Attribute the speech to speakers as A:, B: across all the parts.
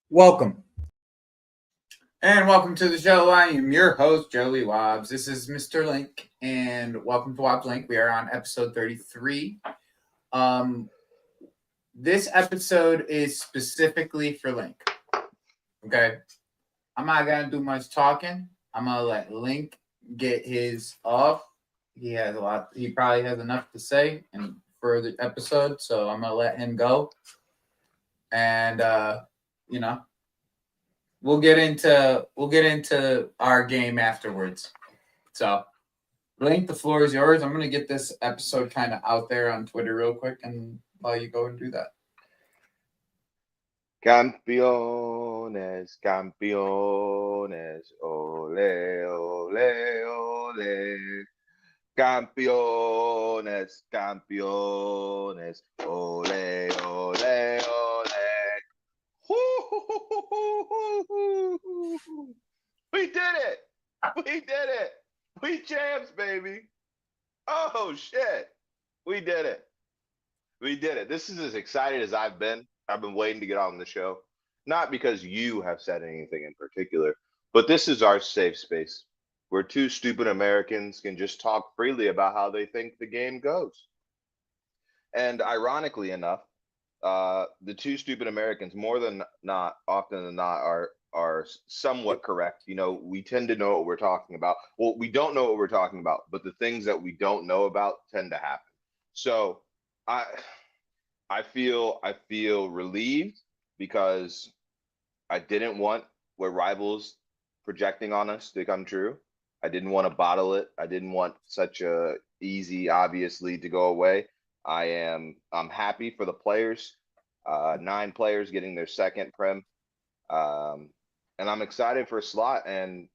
A: Welcome. And welcome to the show. I am your host, Joey Wobbs. This is Mr. Link, and welcome to Wabbslink. We are on episode 33. Um, this episode is specifically for Link. Okay. I'm not gonna do much talking. I'm gonna let Link get his off. He probably has enough to say and for the episode, so I'm gonna let him go. And you know, we'll get into our game afterwards. So, Link, the floor is yours. I'm gonna get this episode kind of out there on Twitter real quick, and while you go and do that.
B: Campeones, campeones, ole, ole, ole. Campeones, campeones, ole, ole, ole. Woo-hoo-hoo-hoo-hoo-hoo-hoo. We did it! We did it! We champs, baby! Oh shit! We did it. We did it. This is as excited as I've been. I've been waiting to get on the show. Not because you have said anything in particular, but this is our safe space where two stupid Americans can just talk freely about how they think the game goes. And ironically enough, the two stupid Americans, more than not, often than not, are somewhat correct. You know, we tend to know what we're talking about. Well, we don't know what we're talking about, but the things that we don't know about tend to happen. So I I feel relieved because I didn't want what rivals projecting on us to come true. I didn't want to bottle it. I didn't want such a easy, obvious lead to go away. I'm happy for the players. Nine players getting their second prem. Um, and I'm excited for slot. And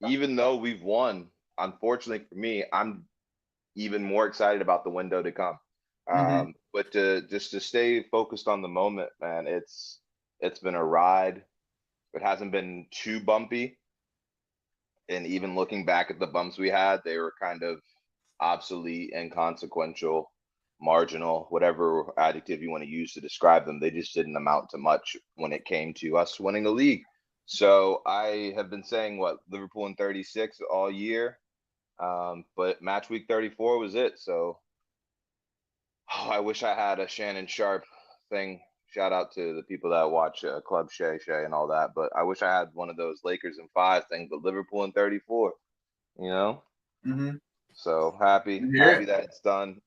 B: even though we've won, unfortunately for me, I'm even more excited about the window to come.
A: Mm-hmm.
B: But to stay focused on the moment, man, it's been a ride. It hasn't been too bumpy, and even looking back at the bumps we had, they were kind of obsolete, inconsequential, marginal, whatever adjective you want to use to describe them. They just didn't amount to much when it came to us winning a league. So I have been saying what Liverpool in 36 all year, but match week 34 was it. So I wish I had a Shannon Sharp thing. Shout out to the people that watch Club Shay Shay and all that. But I wish I had one of those Lakers in 5 things, but Liverpool in 34, you know?
A: Mm-hmm.
B: So happy,
A: Hear
B: happy
A: it.
B: that it's done.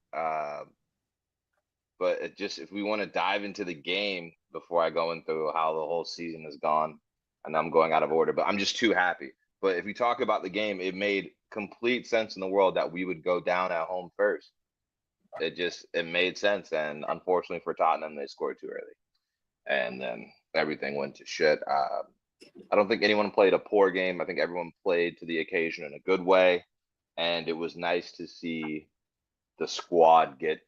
B: But it just, if we want to dive into the game before I go into how the whole season has gone, and I'm going out of order, but I'm just too happy. But if we talk about the game, it made complete sense in the world that we would go down at home first. It made sense, and unfortunately for Tottenham, they scored too early, and then everything went to shit. I don't think anyone played a poor game. I think everyone played to the occasion in a good way, and it was nice to see the squad get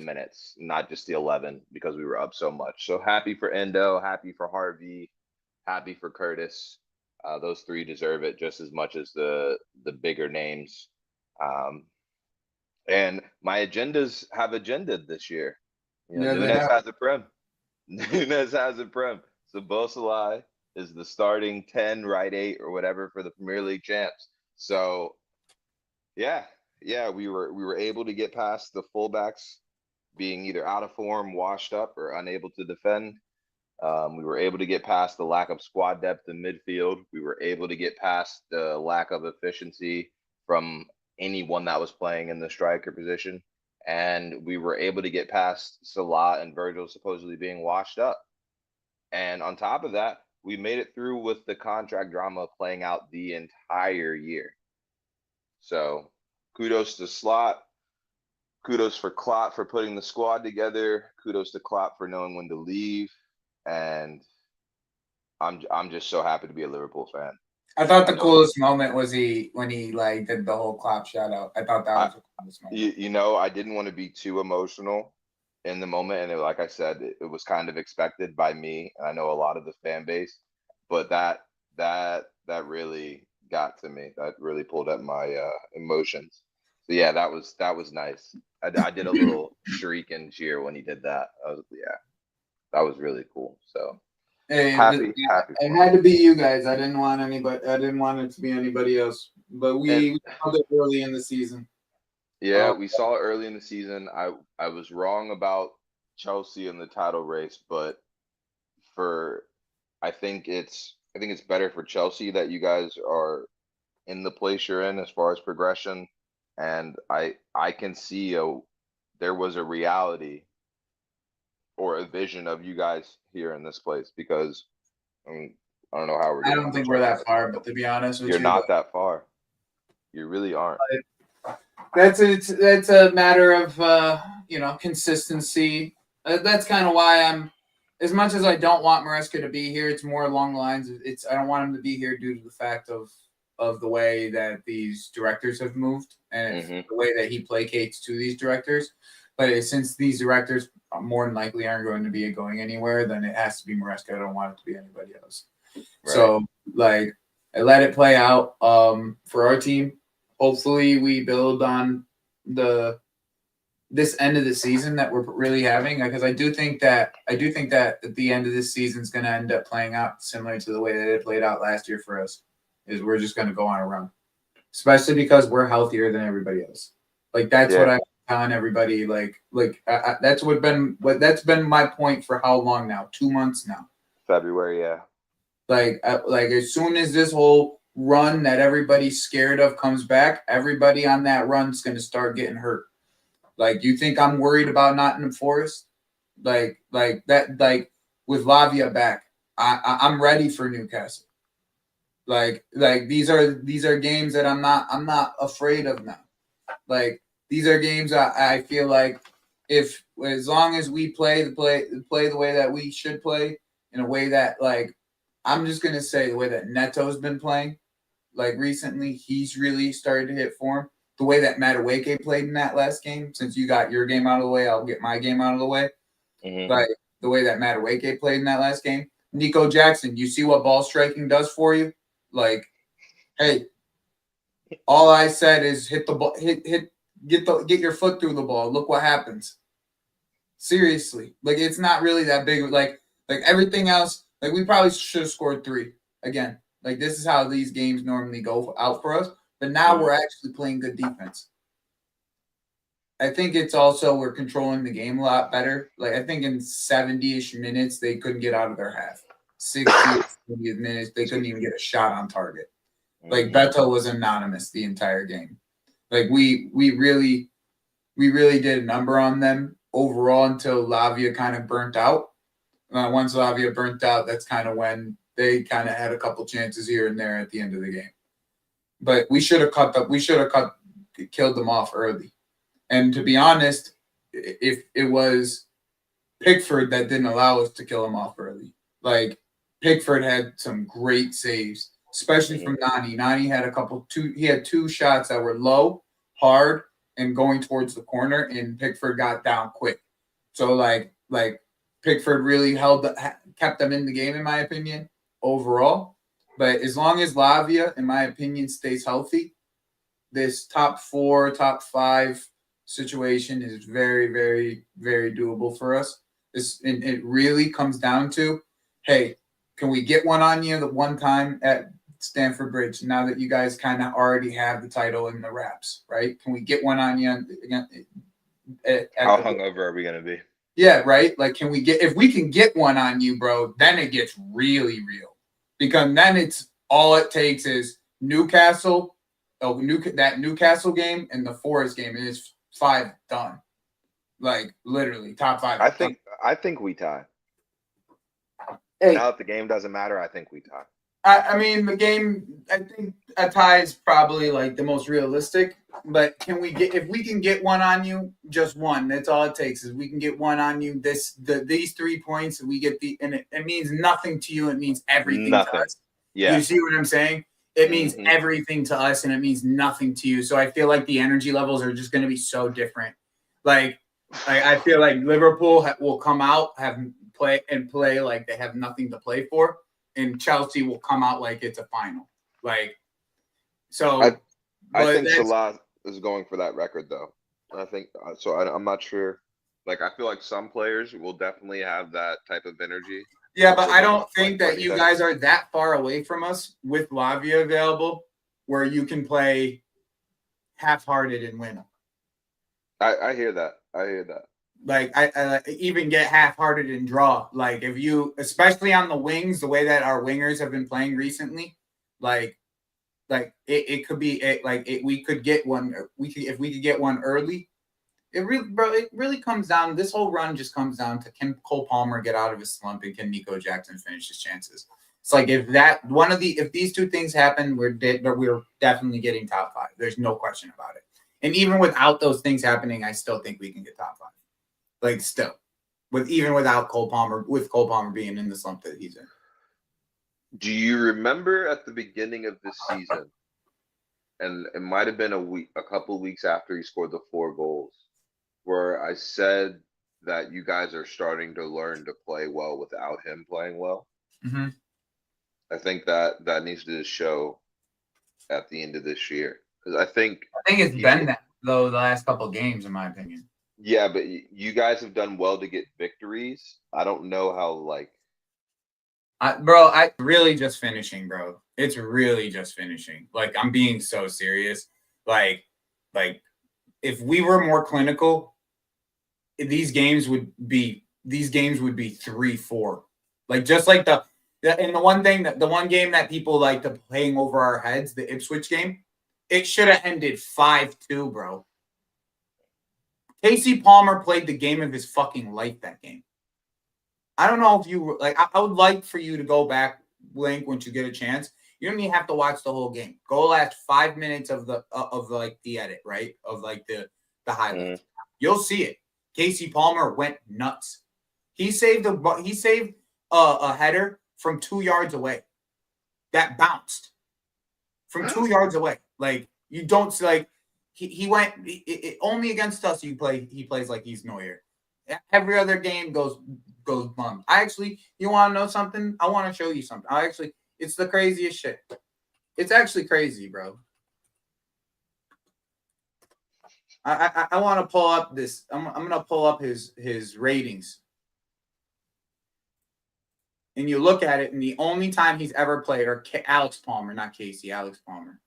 B: minutes, not just the 11, because we were up so much. So happy for Endo, happy for Harvey, happy for Curtis. Those three deserve it just as much as the bigger names. Um, and my agendas have agendaed this year. You know,
A: Yeah, they
B: Nunes
A: have.
B: has a prem. Nunes has a prem. So Bosalai is the starting 10, right 8, or whatever for the Premier League champs. So yeah, yeah, we were able to get past the fullbacks being either out of form, washed up, or unable to defend. We were able to get past the lack of squad depth in midfield. We were able to get past the lack of efficiency from anyone that was playing in the striker position. And we were able to get past Salah and Virgil supposedly being washed up. And on top of that, we made it through with the contract drama playing out the entire year. So kudos to Slot. Kudos for Klopp for putting the squad together. Kudos to Klopp for knowing when to leave. And I'm just so happy to be a Liverpool fan.
A: I thought
B: I
A: the
B: know
A: coolest moment was he when he like did the whole clap shout out. I thought that
B: I
A: was the coolest moment.
B: I didn't want to be too emotional in the moment, and like I said, it was kind of expected by me, and I know a lot of the fan base, but that really got to me. That really pulled up my emotions. So yeah, that was nice. I did a little shriek and cheer when he did that. Yeah, that was really cool. So Happy
A: It
B: for
A: had
B: him.
A: to be you guys. I didn't want anybody. I didn't want it to be anybody else. But
B: And
A: we called it early in the season.
B: yeah, we saw it early in the season. I was wrong about Chelsea in the title race, but for I think it's better for Chelsea that you guys are in the place you're in as far as progression. And I can see there was a reality or a vision of you guys here in this place because I mean I don't know how we're
A: I
B: getting
A: don't
B: in the
A: think we're that
B: Champions League,
A: far, but
B: but
A: to be honest with
B: you're
A: you,
B: not that far. You really aren't.
A: that's a matter of consistency. That's kind of why I'm. As much as I don't want Maresca to be here, it's more along the lines of I don't want him to be here due to the fact of the way that these directors have moved and
B: Hmm.
A: the way that he placates to these directors. But since these directors more than likely aren't going to be going anywhere, then it has to be Maresca. I don't want it to be anybody else.
B: Right.
A: So like I let it play out for our team. Hopefully we build on the this end of the season that we're really having because I do think that at the end of this season is going to end up playing out similar to the way that it played out last year for us. Is we're just going to go on a run, especially because we're healthier than everybody else. Like that's what
B: Yeah.
A: I'm telling everybody. That's that's been my point for how long now? 2 months now.
B: February, yeah.
A: Like as soon as this whole run that everybody's scared of comes back, everybody on that run's going to start getting hurt. Like, you think I'm worried about Nottingham Forest? Like that. Like with Lavia back, I'm ready for Newcastle. Like these are games that I'm not afraid of now. Like these are games I feel like if as long as we play the way that we should play in a way that like I'm just gonna say the way that Neto's been playing like recently, he's really started to hit form. The way that Madueke played in that last game, since you got your game out of the way, I'll get my game out of the way.
B: Hmm.
A: Like the way that Madueke played in that last game. Nico Jackson, you see what ball striking does for you? Like, hey, all I said is hit the ball, get your foot through the ball. Look what happens. Seriously, like it's not really that big. Like everything else, like we probably should have scored three again. Like this is how these games normally go out for us. But now
B: Hmm.
A: we're actually playing good defense. I think it's also we're controlling the game a lot better. Like I think in 70-ish minutes they couldn't get out of their half. 60 minutes they couldn't even get a shot on target. Like
B: Hmm.
A: Beto was anonymous the entire game. Like we really did a number on them overall until Lavia kind of burnt out. Once Lavia burnt out, that's kind of when they kind of had a couple chances here and there at the end of the game. But killed them off early. And to be honest, if it was Pickford that didn't allow us to kill him off early, like Pickford had some great saves, especially
B: Hmm.
A: from Nani. Nani had he had two shots that were low, hard, and going towards the corner, and Pickford got down quick. So like Pickford really kept them in the game in my opinion overall. But as long as Lavia, in my opinion, stays healthy, this top four, top five situation is very, very, very doable for us. And it really comes down to, hey, can we get one on you the one time at Stamford Bridge now that you guys kind of already have the title in the wraps, right? Can we get one on you at
B: How
A: the
B: hungover are we gonna be?
A: yeah, right? Like, if we can get one on you, bro, then it gets really real. Because then it's all it takes is Newcastle, that Newcastle game and the Forest game, and it's five done. Like, literally, top five
B: I
A: done.
B: think I think we tie.
A: Hey,
B: Now that the game doesn't matter, I think we tie.
A: I mean, the game, I think a tie is probably like the most realistic. But if we can get one on you, just one. That's all it takes is we can get one on you. These 3 points, we get and it means nothing to you. It means everything to
B: Nothing.
A: us. You
B: Yeah.
A: see what I'm saying? It means
B: Hmm.
A: everything to us, and it means nothing to you. So I feel like the energy levels are just going to be so different. Like, I feel like Liverpool will come out, play like they have nothing to play for, and Chelsea will come out like it's a final. Like,
B: I
A: so,
B: I
A: but
B: think
A: that's
B: Salah is going for that record though. I think so. I'm not sure. Like I feel like some players will definitely have that type of energy.
A: Yeah, but
B: So
A: I
B: then,
A: don't think that you guys are that far away from us with Lavia available where you can play half-hearted and win.
B: I hear that. I hear that.
A: Like I even get half-hearted and draw. Like if you, especially on the wings, the way that our wingers have been playing recently, like it could be we could get one. We could if we could get one early. It really comes down. This whole run just comes down to can Cole Palmer get out of his slump and can Nico Jackson finish his chances. It's like if these two things happen, we're definitely getting top 5. There's no question about it. And even without those things happening, I still think we can get top 5. Like still, without Cole Palmer, with Cole Palmer being in the slump that he's in.
B: Do you remember at the beginning of this season, and it might have been a couple weeks after he scored the 4 goals, where I said that you guys are starting to learn to play well without him playing well?
A: Mm-hmm.
B: I think that needs to show at the end of this year, because I think
A: it's been that though the last couple of games, in my opinion.
B: Yeah, but you guys have done well to get victories. I don't know how
A: I really just finishing, bro. It's really just finishing. Like I'm being so serious. Like if we were more clinical, these games would be 3-4. Like just like the one game that people like to hang over our heads, the Ipswich game, it should have ended 5-2, bro. Casey Palmer played the game of his fucking life that game. I don't know if you like. I would like for you to go back, Link, once you get a chance. You don't even have to watch the whole game. Go last 5 minutes of the edit, right? Of like the highlights. You'll see it. Casey Palmer went nuts. He saved a header from 2 yards away that bounced from 2 yards away. Like you don't like. He went only against us. He plays like he's Neuer. Every other game goes bum. You want to know something? I want to show you something. It's the craziest shit. It's actually crazy, bro. I want to pull up this. I'm gonna pull up his ratings, and you look at it, and the only time he's ever played, or Alex Palmer, not Casey, Alex Palmer.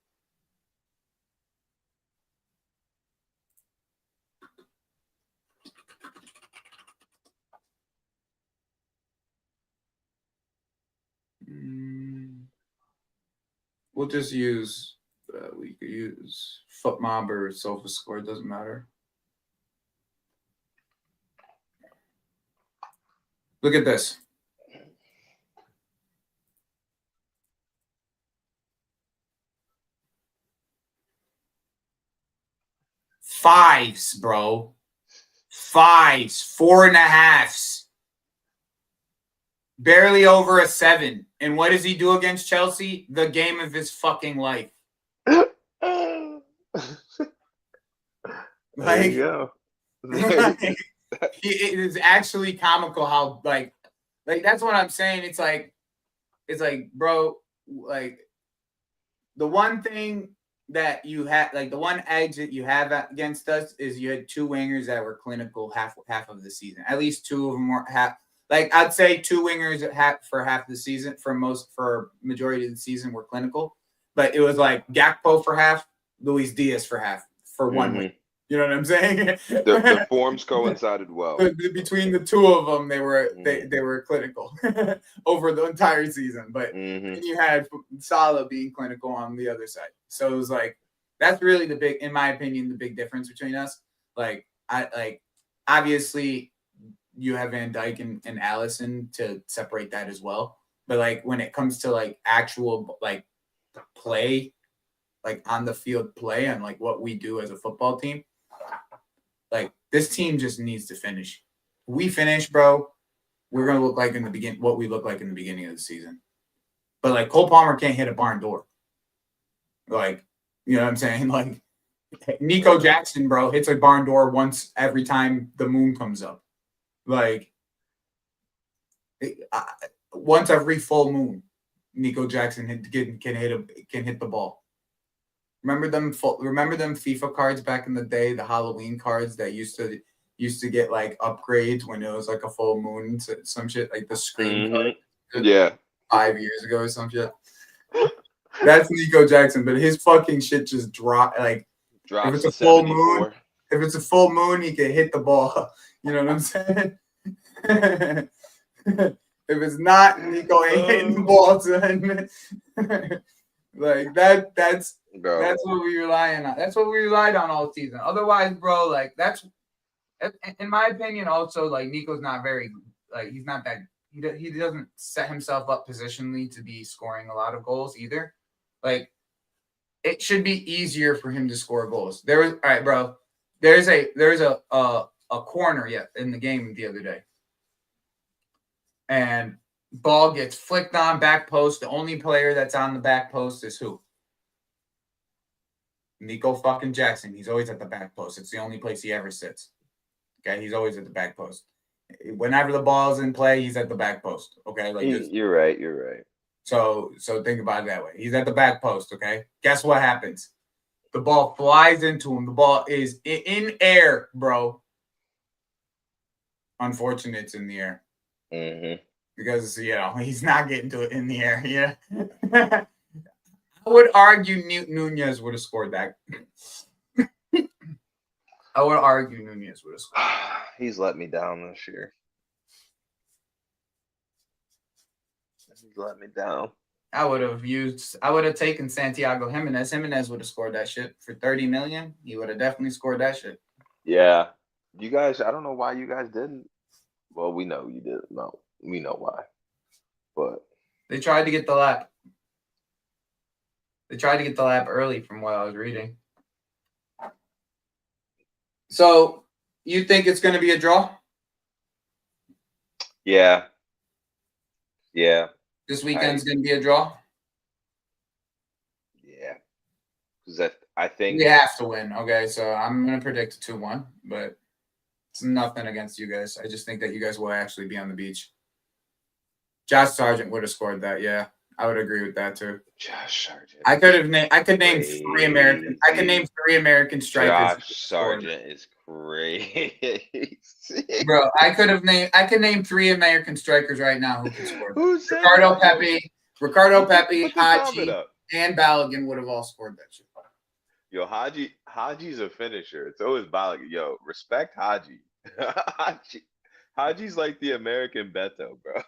A: We'll just use we could use FootMob or SofaScore. It doesn't matter. Look at this. Fives, bro. 5s, 4.5s. Barely over a 7. And what does he do against Chelsea? The game of his fucking life.
B: There you go.
A: It is actually comical how like that's what I'm saying. It's like, bro, like the one thing that you had, like the one edge that you have against us is you had 2 wingers that were clinical half of the season. At least 2 of them were half. Like I'd say 2 wingers for half the season, for majority of the season were clinical, but it was like Gakpo for half, Luis Diaz for half for 1 wing. You know what I'm saying?
B: The forms coincided well.
A: Between the 2 of them, they were clinical over the entire season. But you had Salah being clinical on the other side. So it was like that's really in my opinion, the big difference between us. Like obviously you have Van Dijk and Allison to separate that as well. But like when it comes to like actual like play, like on the field play and like what we do as a football team, like this team just needs to finish. If we finish, bro, we're gonna look like what we look like in the beginning of the season. But like Cole Palmer can't hit a barn door. Like, you know what I'm saying? Like Nico Jackson, bro, hits a barn door once every time the moon comes up. Like once every full moon, Nico Jackson can hit the ball. Remember them FIFA cards back in the day, the Halloween cards that used to used to get like upgrades when it was like a full moon, some shit like the screen card.
B: Yeah.
A: 5 years ago or some shit. That's Nico Jackson, but his fucking shit just dropped. Like if
B: Drops
A: it's
B: to
A: a full
B: 74.
A: moon, if it's a full moon, he can hit the ball. You know what I'm saying? If it's not, Nico ain't hitting the ball, son. Like that's
B: Bro.
A: what we relying on. That's what we relied on all season. Otherwise, bro, like that's in my opinion. Also, like Nico's not very like he's not that he doesn't set himself up positionally to be scoring a lot of goals either. Like it should be easier for him to score goals. There was all right, bro. There's a corner in the game the other day, and ball gets flicked on back post. The only player that's on the back post is who? Nico fucking Jackson. He's always at the back post. It's the only place he ever sits. Okay, he's always at the back post. Whenever the ball's in play, he's at the back post. Okay, like
B: you're right. You're right.
A: So think about it that way. He's at the back post. Okay, guess what happens? The ball flies into him. The ball is in air, bro. Unfortunate, it's in the air. Because he's not getting to it in the air. Yeah. I would argue Nunez would have scored that. I would argue Nunez would have scored.
B: He's let me down this year. He's let me down.
A: I would have taken Santiago Jimenez. Jimenez would have scored that shit for 30 million. He would have definitely scored that shit.
B: Yeah. You guys, I don't know why you guys didn't. Well, we know you didn't. No, we know why. But
A: they tried to get the lap. They tried to get the lap early from what I was reading. So, you think it's going to be a draw?
B: Yeah. Yeah.
A: This weekend's going to be a draw?
B: Yeah. Because I think...
A: we have to win. Okay, so I'm going to predict 2-1, but it's nothing against you guys. I just think that you guys will actually be on the beach. Josh Sargent would have scored that, yeah. I would agree with that too.
B: Josh Sargent.
A: I could name three American strikers.
B: Josh Sargent is crazy.
A: Bro, I could name 3 American strikers right now who could score. Ricardo Pepi, Haji, and Balogun would have all scored that shit.
B: Yo, Haji's a finisher. It's always Balogun. Yo, respect Haji. Haji's like the American Beto, bro.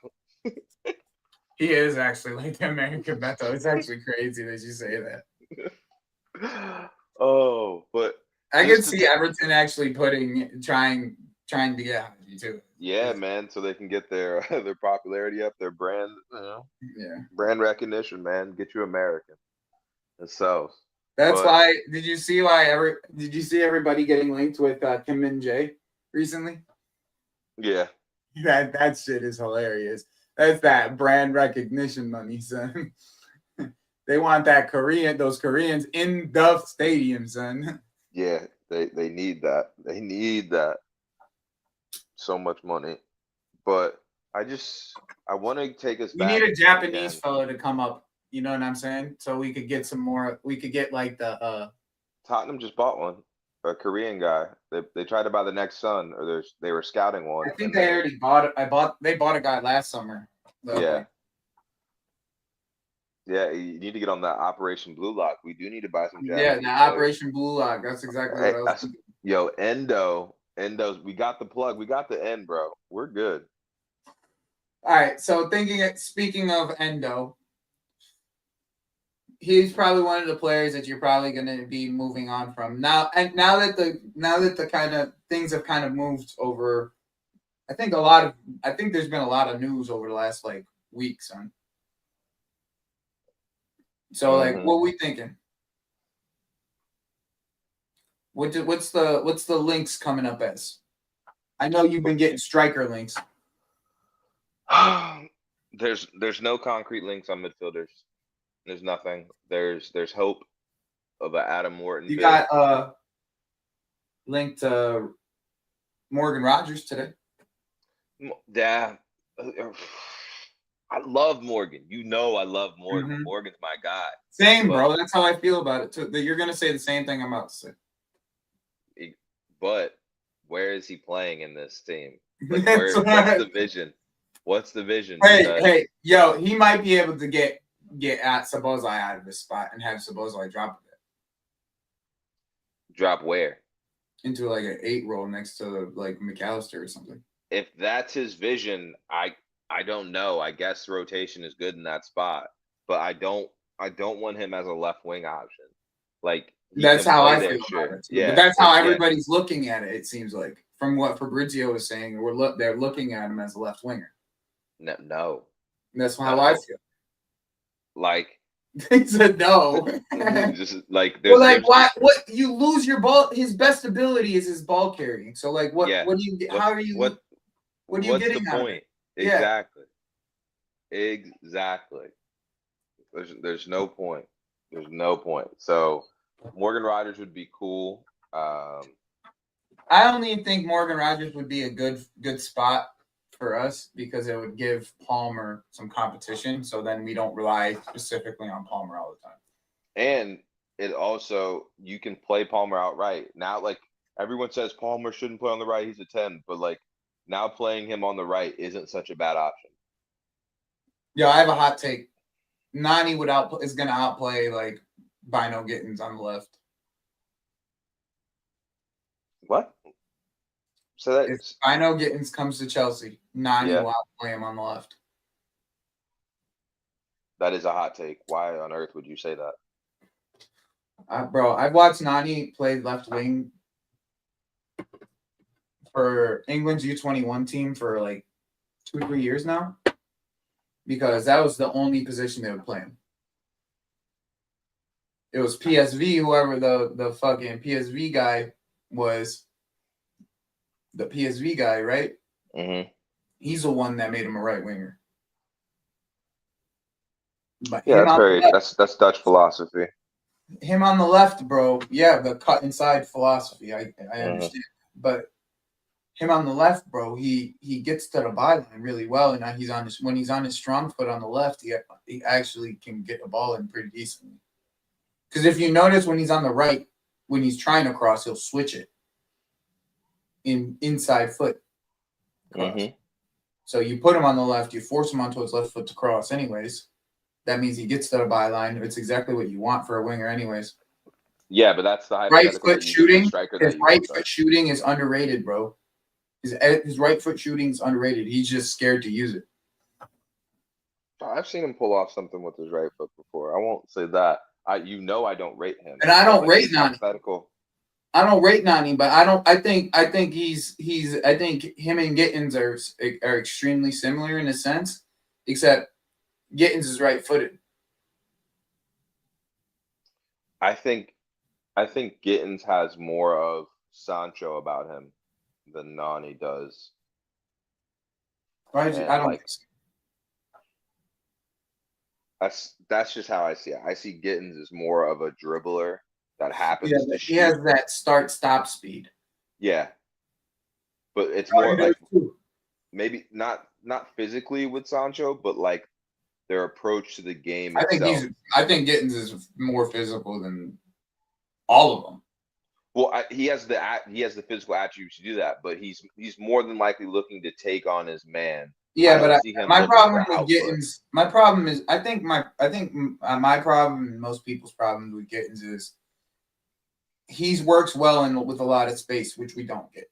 A: He is actually like the American Beto. It's actually crazy that you say
B: that. Oh, but
A: I could see Everton actually trying to get Haji too.
B: Yeah, man, so they can get their popularity up, their brand, brand recognition, man. Get you American. It sells.
A: That's why. Did you see everybody getting linked with Kim Min-jae recently?
B: Yeah.
A: That shit is hilarious. That's that brand recognition money, son. They want those Koreans in the stadium, son.
B: Yeah, they need that. They need that. So much money. But I want to take us back.
A: We need a Japanese fellow to come up. You know what I'm saying? So we could get some more. We could get like the.
B: Tottenham just bought one, a Korean guy. They tried to buy the next son, or they were scouting one.
A: I think they already bought it. They bought a guy last summer.
B: Yeah. Yeah, you need to get on that Operation Blue Lock. We do need to buy some Japanese
A: players. Operation Blue Lock. That's exactly what I was thinking.
B: Yo, Endo's. We got the plug. We got the end, bro. We're good.
A: All right. So speaking of Endo, he's probably one of the players that you're probably going to be moving on from now. And now that the kind of things have kind of moved over, I think there's been a lot of news over the last like week, son. So like, what we thinking? What's the links coming up as? I know you've been getting striker links.
B: There's no concrete links on midfielders. There's nothing. There's hope of an Adam Morton.
A: You got linked to Morgan Rogers today.
B: Yeah. I love Morgan. You know I love Morgan.
A: Mm-hmm.
B: Morgan's my guy.
A: Same, bro. That's how I feel about it too. That you're gonna say the same thing I'm about to say.
B: But where is he playing in this team? Like, what's the vision? What's the vision?
A: Hey, yo, he might be able to get at Szoboszlai out of this spot and have Szoboszlai drop a bit.
B: Drop where?
A: Into like an 8 role next to like McAllister or something.
B: If that's his vision, I don't know. I guess rotation is good in that spot, but I don't want him as a left wing option. Like,
A: that's how I feel about it too.
B: Yeah,
A: but that's how everybody's looking at it. It seems like, from what Fabrizio was saying, they're looking at him as a left winger.
B: No.
A: That's how I feel.
B: Like,
A: he said no.
B: Just like,
A: well, like, why? What, you lose your ball? His best ability is his ball carrying. So, like, what? Yeah. What do you? How are you? What are you getting?
B: What's the point? Exactly. Yeah. Exactly. There's no point. There's no point. So Morgan Rogers would be cool.
A: I only think Morgan Rogers would be a good spot for us because it would give Palmer some competition. So then we don't rely specifically on Palmer all the time.
B: And it also, you can play Palmer outright. Now, like, everyone says Palmer shouldn't play on the right. He's a 10. But, like, now playing him on the right isn't such a bad option.
A: Yeah, I have a hot take. Nani is going to outplay, like, Bino Gittins on the left.
B: What? So that
A: if Bino Gittins comes to Chelsea, Nani will outplay him on the left.
B: That is a hot take. Why on earth would you say that?
A: Bro, I've watched Nani play left wing for England's U21 team for like 2 or 3 years now, because that was the only position they would play him. It was PSV, whoever the fucking PSV guy was. The PSV guy, right?
B: Mm-hmm.
A: He's the one that made him a right winger. But
B: yeah, that's Dutch philosophy.
A: Him on the left, bro. Yeah, the cut inside philosophy. I understand, but him on the left, bro. He gets to the byline really well, and when he's on his strong foot on the left, he actually can get the ball in pretty decently. Because if you notice, when he's on the right, when he's trying to cross, he'll switch it inside foot.
B: Mm-hmm.
A: So you put him on the left, you force him onto his left foot to cross anyways. That means he gets to the byline. It's exactly what you want for a winger anyways.
B: Yeah, but that's the
A: right foot shooting. His right foot shooting is underrated, bro. His right foot shooting is underrated. He's just scared to use it.
B: I've seen him pull off something with his right foot before. I won't say that. I don't rate him.
A: And I don't rate Nani. I don't rate Nani, but I think him and Gittins are extremely similar in a sense, except Gittins is right-footed.
B: I think Gittins has more of Sancho about him than Nani does.
A: I don't think so.
B: That's just how I see it. I see Gittins as more of a dribbler that happens to shoot.
A: He has that start-stop speed.
B: Yeah. But it's more like maybe not physically with Sancho, but like their approach to the game itself.
A: I think Gittins is more physical than all of them.
B: Well, he has the physical attributes to do that, but he's more than likely looking to take on his man.
A: Yeah, but my problem with Gittins, my problem is, I think my problem and most people's problem with Gittins is he works well with a lot of space, which we don't get.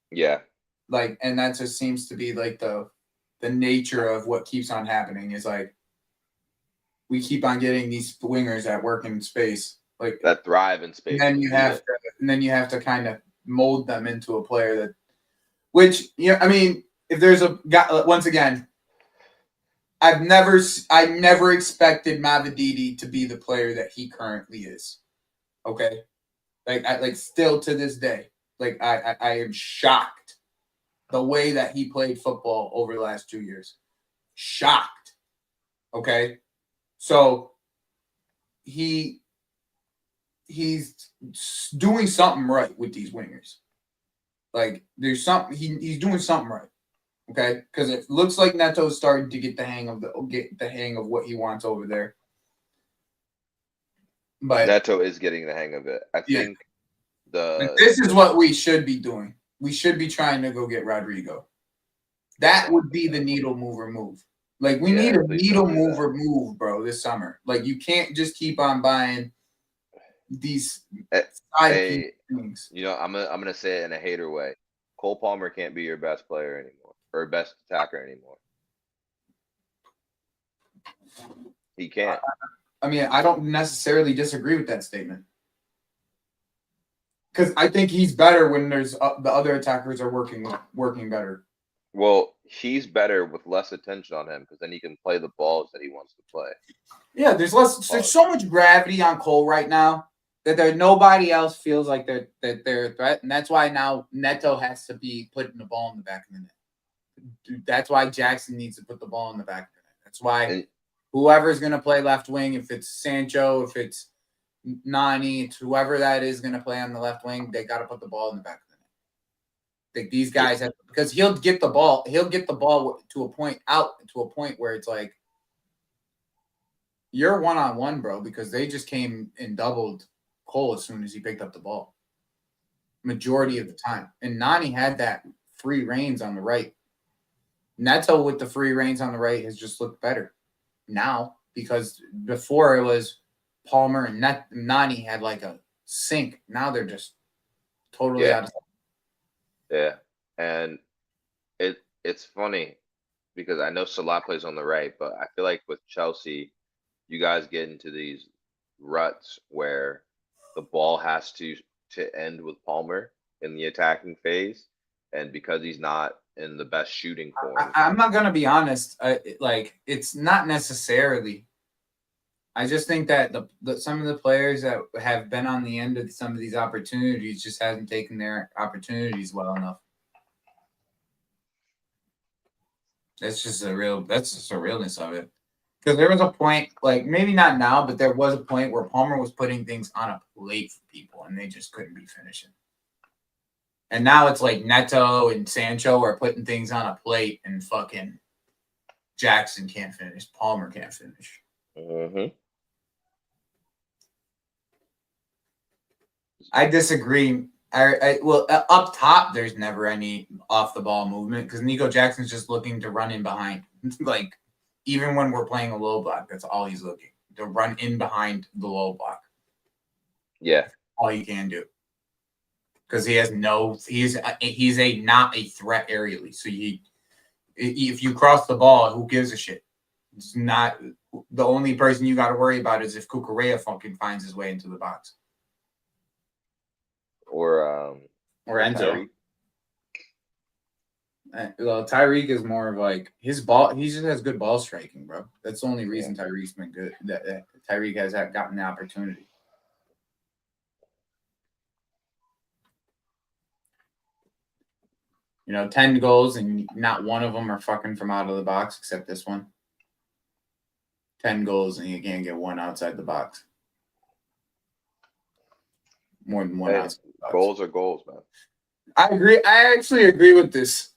B: Yeah.
A: Like, and that just seems to be like the nature of what keeps on happening is like we keep on getting these wingers that work in space, like
B: that thrive in space.
A: And then you have to kind of mold them into a player that, which, I mean, if there's a guy, once again, I never expected Mavididi to be the player that he currently is. Okay, like still to this day, like I am shocked the way that he played football over the last 2 years. Shocked. Okay, so he's doing something right with these wingers. Like there's something he's doing something right. Okay, because it looks like Neto's starting to get the hang of what he wants over there. But
B: Neto is getting the hang of it. I think
A: this is what we should be doing. we should be trying to go get Rodrigo. That would be the needle mover move. Like, we need a
B: please
A: needle
B: don't do that.
A: mover move, bro, this summer. Like, you can't just keep on buying these side piece things.
B: You know, I'm gonna say it in a hater way. Cole Palmer can't be your best player anymore or best attacker anymore. He can't.
A: I mean, I don't necessarily disagree with that statement. Because I think he's better when there's the other attackers are working better.
B: Well, he's better with less attention on him because then he can play the balls that he wants to play.
A: Yeah, there's so much gravity on Cole right now that nobody else feels like they're a threat, and that's why now Neto has to be putting the ball in the back of the net. Dude, that's why Jackson needs to put the ball in the back of the net. That's why whoever's going to play left wing, if it's Sancho, if it's Nani, it's whoever that is going to play on the left wing, they got to put the ball in the back of the net. Like, these guys have, because he'll get the ball to a point where it's like, you're one-on-one, bro, because they just came and doubled Cole as soon as he picked up the ball. Majority of the time. And Nani had that free reins on the right. Neto with the free reins on the right has just looked better now, because before it was Palmer and Nani had like a sink. Now they're just totally out of sight.
B: Yeah. And it's funny because I know Salah plays on the right, but I feel like with Chelsea, you guys get into these ruts where the ball has to end with Palmer in the attacking phase, and because he's not in the best shooting form.
A: I'm not gonna be honest. It's not necessarily. I just think that some of the players that have been on the end of some of these opportunities just haven't taken their opportunities well enough. That's just the realness of it. Because there was a point, like, maybe not now, but there was a point where Palmer was putting things on a plate for people, and they just couldn't be finishing. And now it's like Neto and Sancho are putting things on a plate, and fucking Jackson can't finish. Palmer can't finish.
B: Mm-hmm.
A: I disagree. Well, up top, there's never any off the ball movement because Nico Jackson's just looking to run in behind. Like, even when we're playing a low block, that's all he's looking to run in behind the low block.
B: Yeah,
A: all he can do because he's not a threat aerially. So if you cross the ball, who gives a shit? It's not the only person you got to worry about is if Cucurella fucking finds his way into the box.
B: Or
A: Enzo. Well, Tyreek is more of like his ball. He just has good ball striking, bro. That's the only reason Tyreek's been good. That Tyreek has gotten the opportunity. You know, 10 goals and not one of them are fucking from out of the box except this one. 10 goals and you can't get one outside the box. More than one outside the box.
B: Goals are goals, man.
A: I agree. I actually agree with this.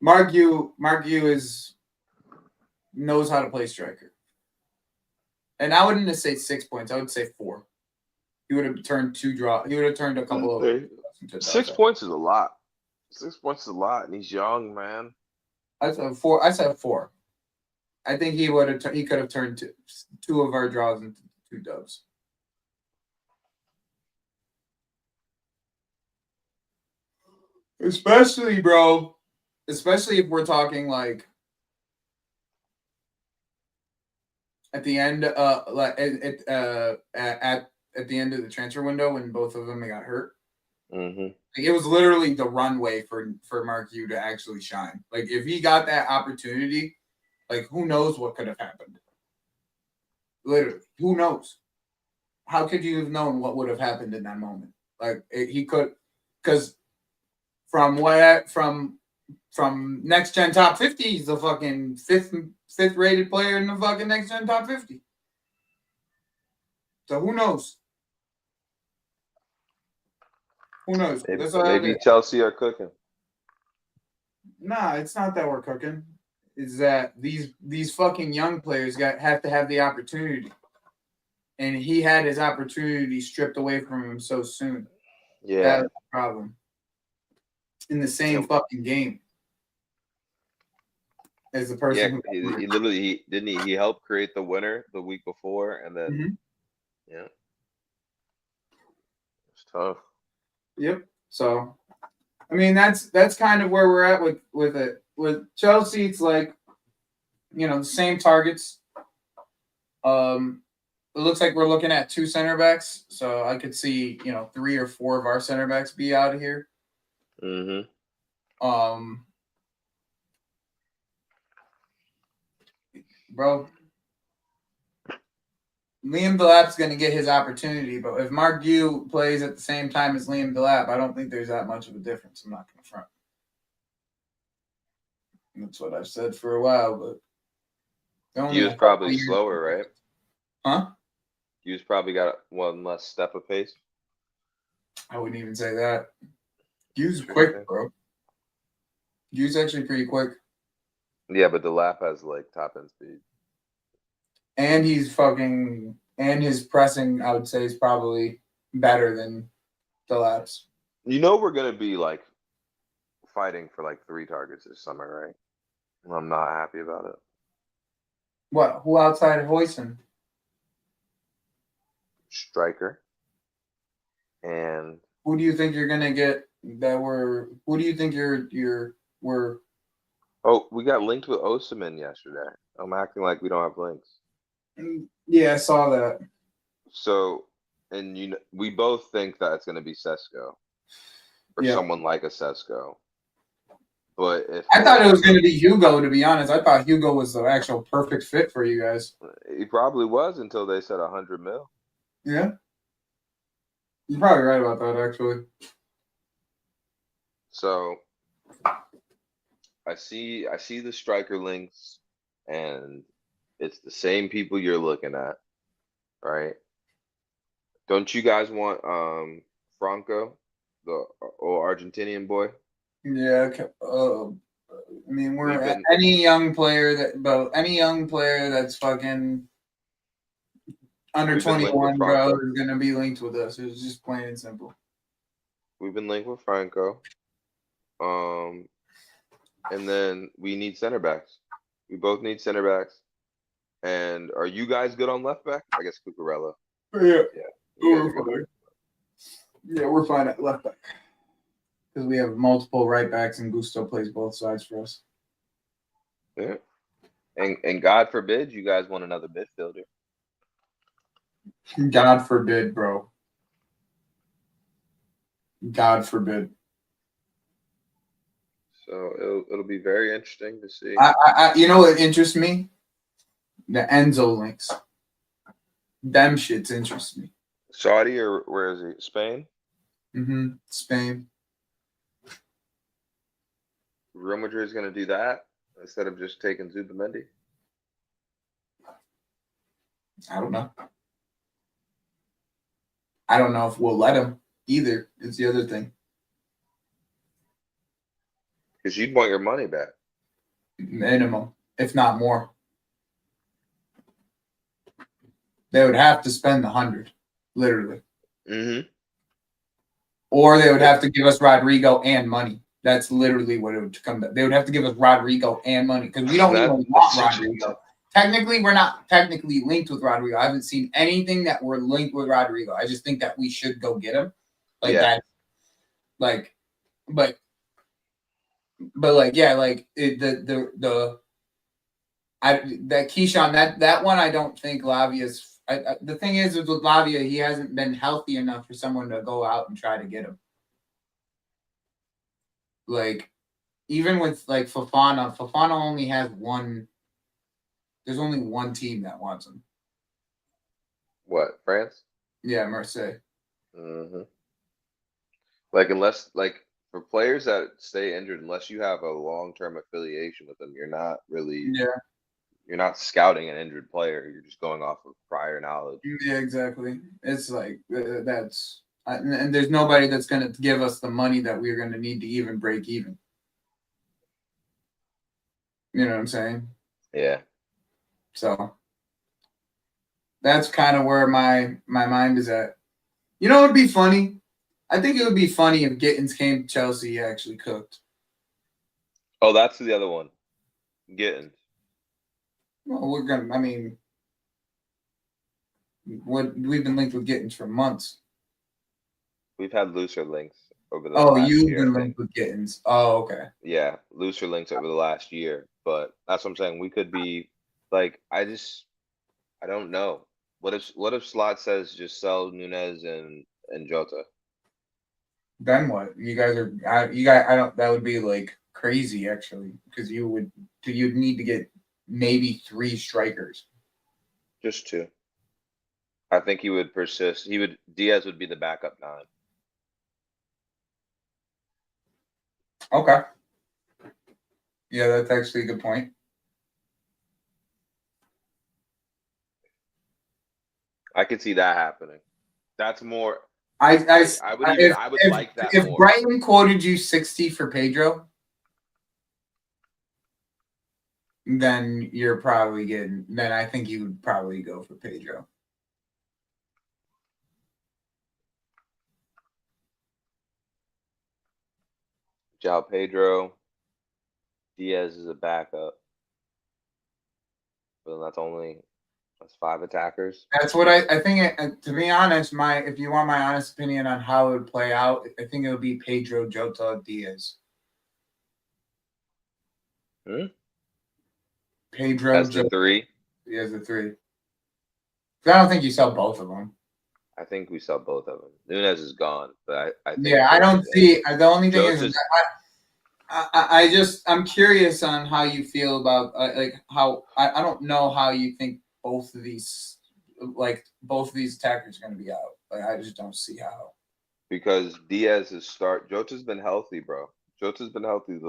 A: Mark Yu knows how to play striker. And I wouldn't say 6 points. I would say 4. He would have turned 2 draw. He would have turned a couple of
B: 6 points is a lot. 6 points is a lot, and he's young, man.
A: I said 4. I think he could have turned 2 of our draws into 2 dubs. Especially, bro. Especially if we're talking like at the end, at the end of the transfer window when both of them got hurt.
B: Mm-hmm.
A: It was literally the runway for Mark Yu to actually shine. Like, if he got that opportunity, like, who knows what could have happened? Literally, who knows? How could you have known what would have happened in that moment? Like, he could, because from next gen top 50, he's the fucking fifth rated player in the fucking next gen top 50. So who knows? Who knows?
B: Maybe Chelsea are cooking.
A: Nah, it's not that we're cooking. is that these fucking young players have to have the opportunity, and he had his opportunity stripped away from him so soon.
B: Yeah.
A: That's the problem. In the same
B: Yeah.
A: fucking game as the person
B: Yeah,
A: who
B: he literally he helped create the winner the week before, and then
A: Mhm.
B: yeah, it's tough.
A: Yep. So, I mean, that's kind of where we're at with it. With Chelsea, it's like, the same targets. It looks like we're looking at 2 center backs, so I could see 3 or 4 of our center backs be out of here.
B: Mm-hmm.
A: Bro, Liam Delap's going to get his opportunity, but if Mark Gue plays at the same time as Liam Delap, I don't think there's that much of a difference. I'm not going to front. That's what I've said for a while, but
B: He was probably slower, right?
A: Huh?
B: He was probably got one less step of pace.
A: I wouldn't even say that. Gue's quick, bro. Gue's actually pretty quick.
B: Yeah, but the lap has like top end speed.
A: And and his pressing, I would say, is probably better than the laps.
B: We're gonna be like fighting for like 3 targets this summer, right? I'm not happy about it.
A: What? Who outside of Hoyson?
B: Striker. And
A: who do you think you're gonna get that were? Who do you think were?
B: Oh, we got linked with Osimhen yesterday. I'm acting like we don't have links.
A: Yeah, I saw that.
B: So, and we both think that it's going to be Sesko or someone like a Sesko. But if
A: I thought it was going to be Hugo, to be honest, I thought Hugo was the actual perfect fit for you guys.
B: He probably was until they said 100 mil.
A: Yeah, you're probably right about that, actually.
B: So, I see the striker links, and it's the same people you're looking at, right? Don't you guys want Franco, the old Argentinian boy?
A: Yeah. I mean, any young player that's fucking under 21, bro, is gonna be linked with us. It's just plain and simple.
B: We've been linked with Franco. And then we need center backs. We both need center backs. And are you guys good on left back? I guess Cucurella.
A: Yeah.
B: We're
A: fine at left back. Because we have multiple right backs and Gusto plays both sides for us.
B: Yeah. And God forbid you guys want another midfielder.
A: God forbid, bro. God forbid.
B: So it'll be very interesting to see.
A: You know what interests me? The Enzo links. Them shits interest me.
B: Saudi or where is he? Spain?
A: Mm-hmm. Spain.
B: Real Madrid is going to do that instead of just taking Zubamendi?
A: I don't know. I don't know if we'll let him either. It's the other thing.
B: Because you'd want your money back.
A: Minimum, if not more. They would have to spend 100, literally.
B: Mm-hmm.
A: Or they would have to give us Rodrigo and money. That's literally what it would come to. They would have to give us Rodrigo and money because we don't even want Rodrigo. Technically, we're not technically linked with Rodrigo. I haven't seen anything that we're linked with Rodrigo. I just think that we should go get him. That. Like, but like, yeah, like that Keyshawn, that one, I don't think Lavia's. The thing is with Lavia, he hasn't been healthy enough for someone to go out and try to get him. Like, even with like Fofana only has one. There's only one team that wants him.
B: What, France?
A: Yeah, Marseille.
B: Mm-hmm. Like, unless, like, for players that stay injured, unless you have a long-term affiliation with them, you're not really.
A: Yeah.
B: You're not scouting an injured player. You're just going off of prior knowledge.
A: Yeah, exactly. It's like that's and there's nobody that's going to give us the money that we're going to need to even break even. You know what I'm saying?
B: Yeah.
A: So that's kind of where my mind is at. You know, it would be funny. I think it would be funny if Gittins came to Chelsea actually cooked.
B: Oh, that's the other one. Gittins.
A: Well, we're gonna. I mean, we've been linked with Gittins for months.
B: We've had looser links over the
A: Oh,
B: last
A: you've
B: year, I
A: been
B: think.
A: linked with Gittins. Oh, okay.
B: Yeah, looser links over the last year. But that's what I'm saying. We could be like, I don't know. What if Slot says just sell Nunez and Jota?
A: Then what? You guys are. You guys. I don't. That would be like crazy actually, because you'd need to get maybe 3 strikers.
B: Just two. I think he would persist. Diaz would be the backup 9.
A: Okay. Yeah, that's actually a good point.
B: I could see that happening. That's more.
A: I
B: I would like that
A: if
B: more.
A: Brighton quoted you 60 for Pedro, then you're probably getting. Then I think you would probably go for Pedro.
B: João Pedro, Diaz is a backup. But that's 5 attackers.
A: That's what I think. To be honest, if you want my honest opinion on how it would play out, I think it would be Pedro, Jota, Diaz. Pedro,
B: That's the
A: Jota,
B: 3.
A: Diaz, the 3. I don't think you sell both of them.
B: I think we sell both of them. Nunez is gone, but I think.
A: Yeah, I don't see. The only thing is,
B: Jota's-
A: I'm curious on how you feel about like how I don't know how you think both of these attackers are going to be out. Like I just don't see how.
B: Because Diaz's start. Jota's been healthy, bro. Jota's been healthy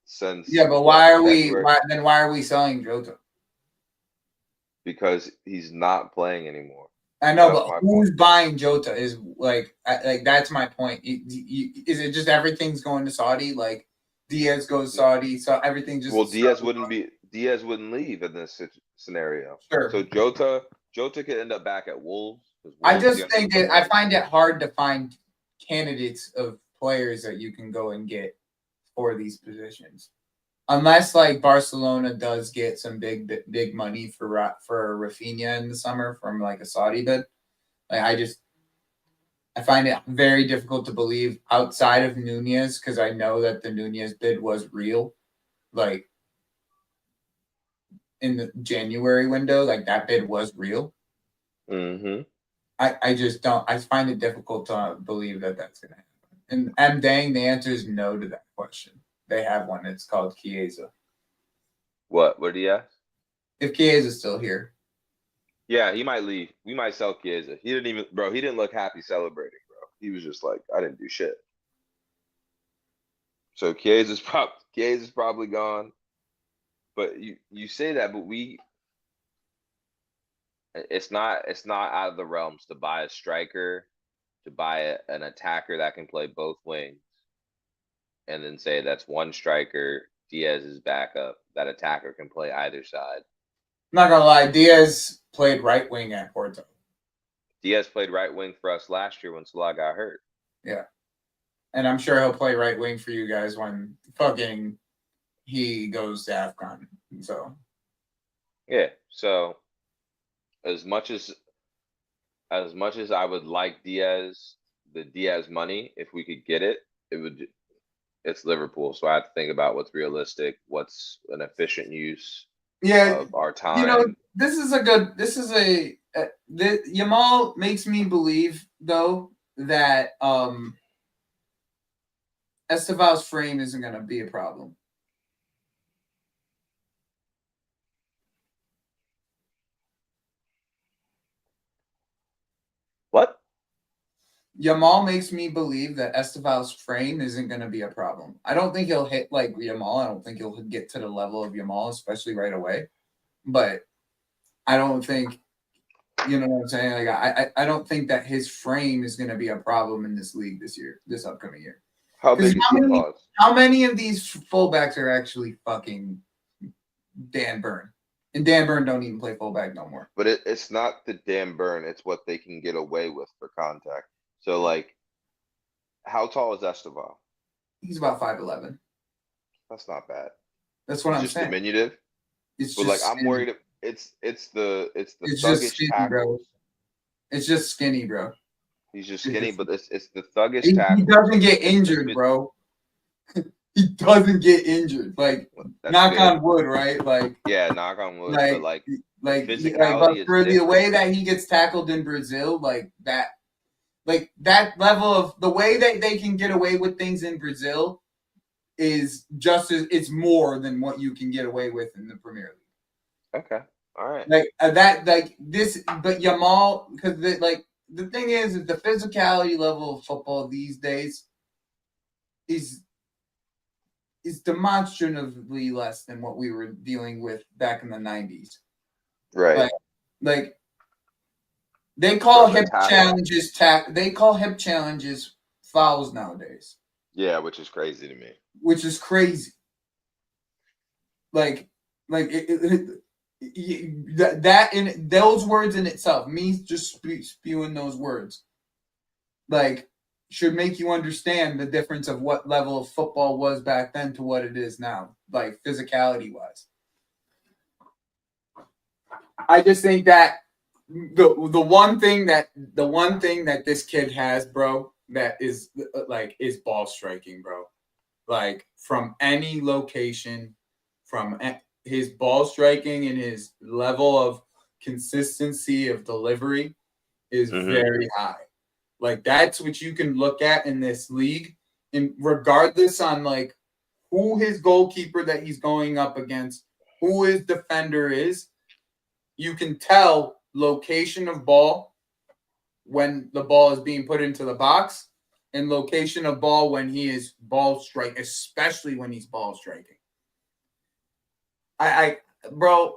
B: since.
A: Yeah, but why are we selling Jota?
B: Because he's not playing anymore.
A: I know, but who's buying Jota is like that's my point. Is it just everything's going to Saudi? Like Diaz goes Saudi, so everything just.
B: Well, Diaz wouldn't leave in this scenario.
A: Sure.
B: So Jota could end up back at Wolves.
A: I just think I find it hard to find candidates of players that you can go and get for these positions, unless like Barcelona does get some big money for Rafinha in the summer from like a Saudi bid. Like I find it very difficult to believe outside of Nunez, because I know that the Nunez bid was real, like in the January window, like that bid was real.
B: Mm-hmm.
A: I just don't. I find it difficult to believe that that's going to happen. And dang, the answer is no to that question. They have one. It's called Chiesa.
B: What did he ask?
A: If Chiesa's still here.
B: Yeah, he might leave. We might sell Chiesa. He didn't look happy celebrating, bro. He was just like, I didn't do shit. So Chiesa's probably gone. But you say that, but it's not out of the realms to buy a striker, to buy an attacker that can play both wings, and then say that's one striker, Diaz is backup. That attacker can play either side.
A: I'm not gonna lie, Diaz played right wing at Porto.
B: Diaz played right wing for us last year when Salah got hurt.
A: Yeah. And I'm sure he'll play right wing for you guys when fucking he goes to AFCON. So
B: yeah. So as much as I would like the Diaz money, if we could get it, it's Liverpool. So I have to think about what's realistic, what's an efficient use of our time.
A: You know, Yamal makes me believe though that Esteval's frame isn't going to be a problem.
B: What?
A: Yamal makes me believe that Esteval's frame isn't going to be a problem. I don't think he'll hit like Yamal. I don't think he'll get to the level of Yamal, especially right away. But I don't think, you know what I'm saying? Like I don't think that his frame is going to be a problem in this league this upcoming year.
B: How big is the pause?
A: How many of these fullbacks are actually fucking Dan Burn. And Dan Burn don't even play fullback no more.
B: But it's not the Dan Burn, it's what they can get away with for contact. So, like, how tall is Esteval?
A: He's about 5'11".
B: That's not bad.
A: That's what
B: He's
A: I'm
B: just
A: saying.
B: diminutive.
A: It's
B: But
A: just
B: like, I'm
A: skinny.
B: worried. It's the
A: It's just
B: thuggish
A: skinny, bro.
B: tackles.
A: It's just skinny, bro.
B: He's just
A: It's
B: skinny,
A: just-
B: but it's the thuggish
A: He
B: tackles.
A: doesn't get
B: It's the
A: injured, bro. He doesn't get injured. Like,
B: That's
A: knock
B: good.
A: on wood, right? Like,
B: Yeah, knock on wood.
A: like,
B: But like,
A: like,
B: physicality
A: but
B: is
A: for the
B: different.
A: way that he gets tackled in Brazil, like that level of the way that they can get away with things in Brazil is just as it's more than what you can get away with in the Premier League.
B: Okay, all right.
A: Like this, but Yamal, because the thing is the physicality level of football these days is demonstratively less than what we were dealing with back in the 90s.
B: Right.
A: Like they call
B: From the
A: hip
B: tackle.
A: challenges they call hip challenges fouls nowadays.
B: Yeah, which is crazy to me.
A: Which is crazy. That in those words in itself, me just spewing those words, like, should make you understand the difference of what level of football was back then to what it is now, like physicality wise. I just think that the one thing that this kid has, bro, that is ball striking, bro. Like, from any location, from his ball striking and his level of consistency of delivery is very high. Like, that's what you can look at in this league, and regardless on like who his goalkeeper that he's going up against, who his defender is, you can tell location of ball when the ball is being put into the box, and location of ball when he is ball strike, especially when he's ball striking. Bro,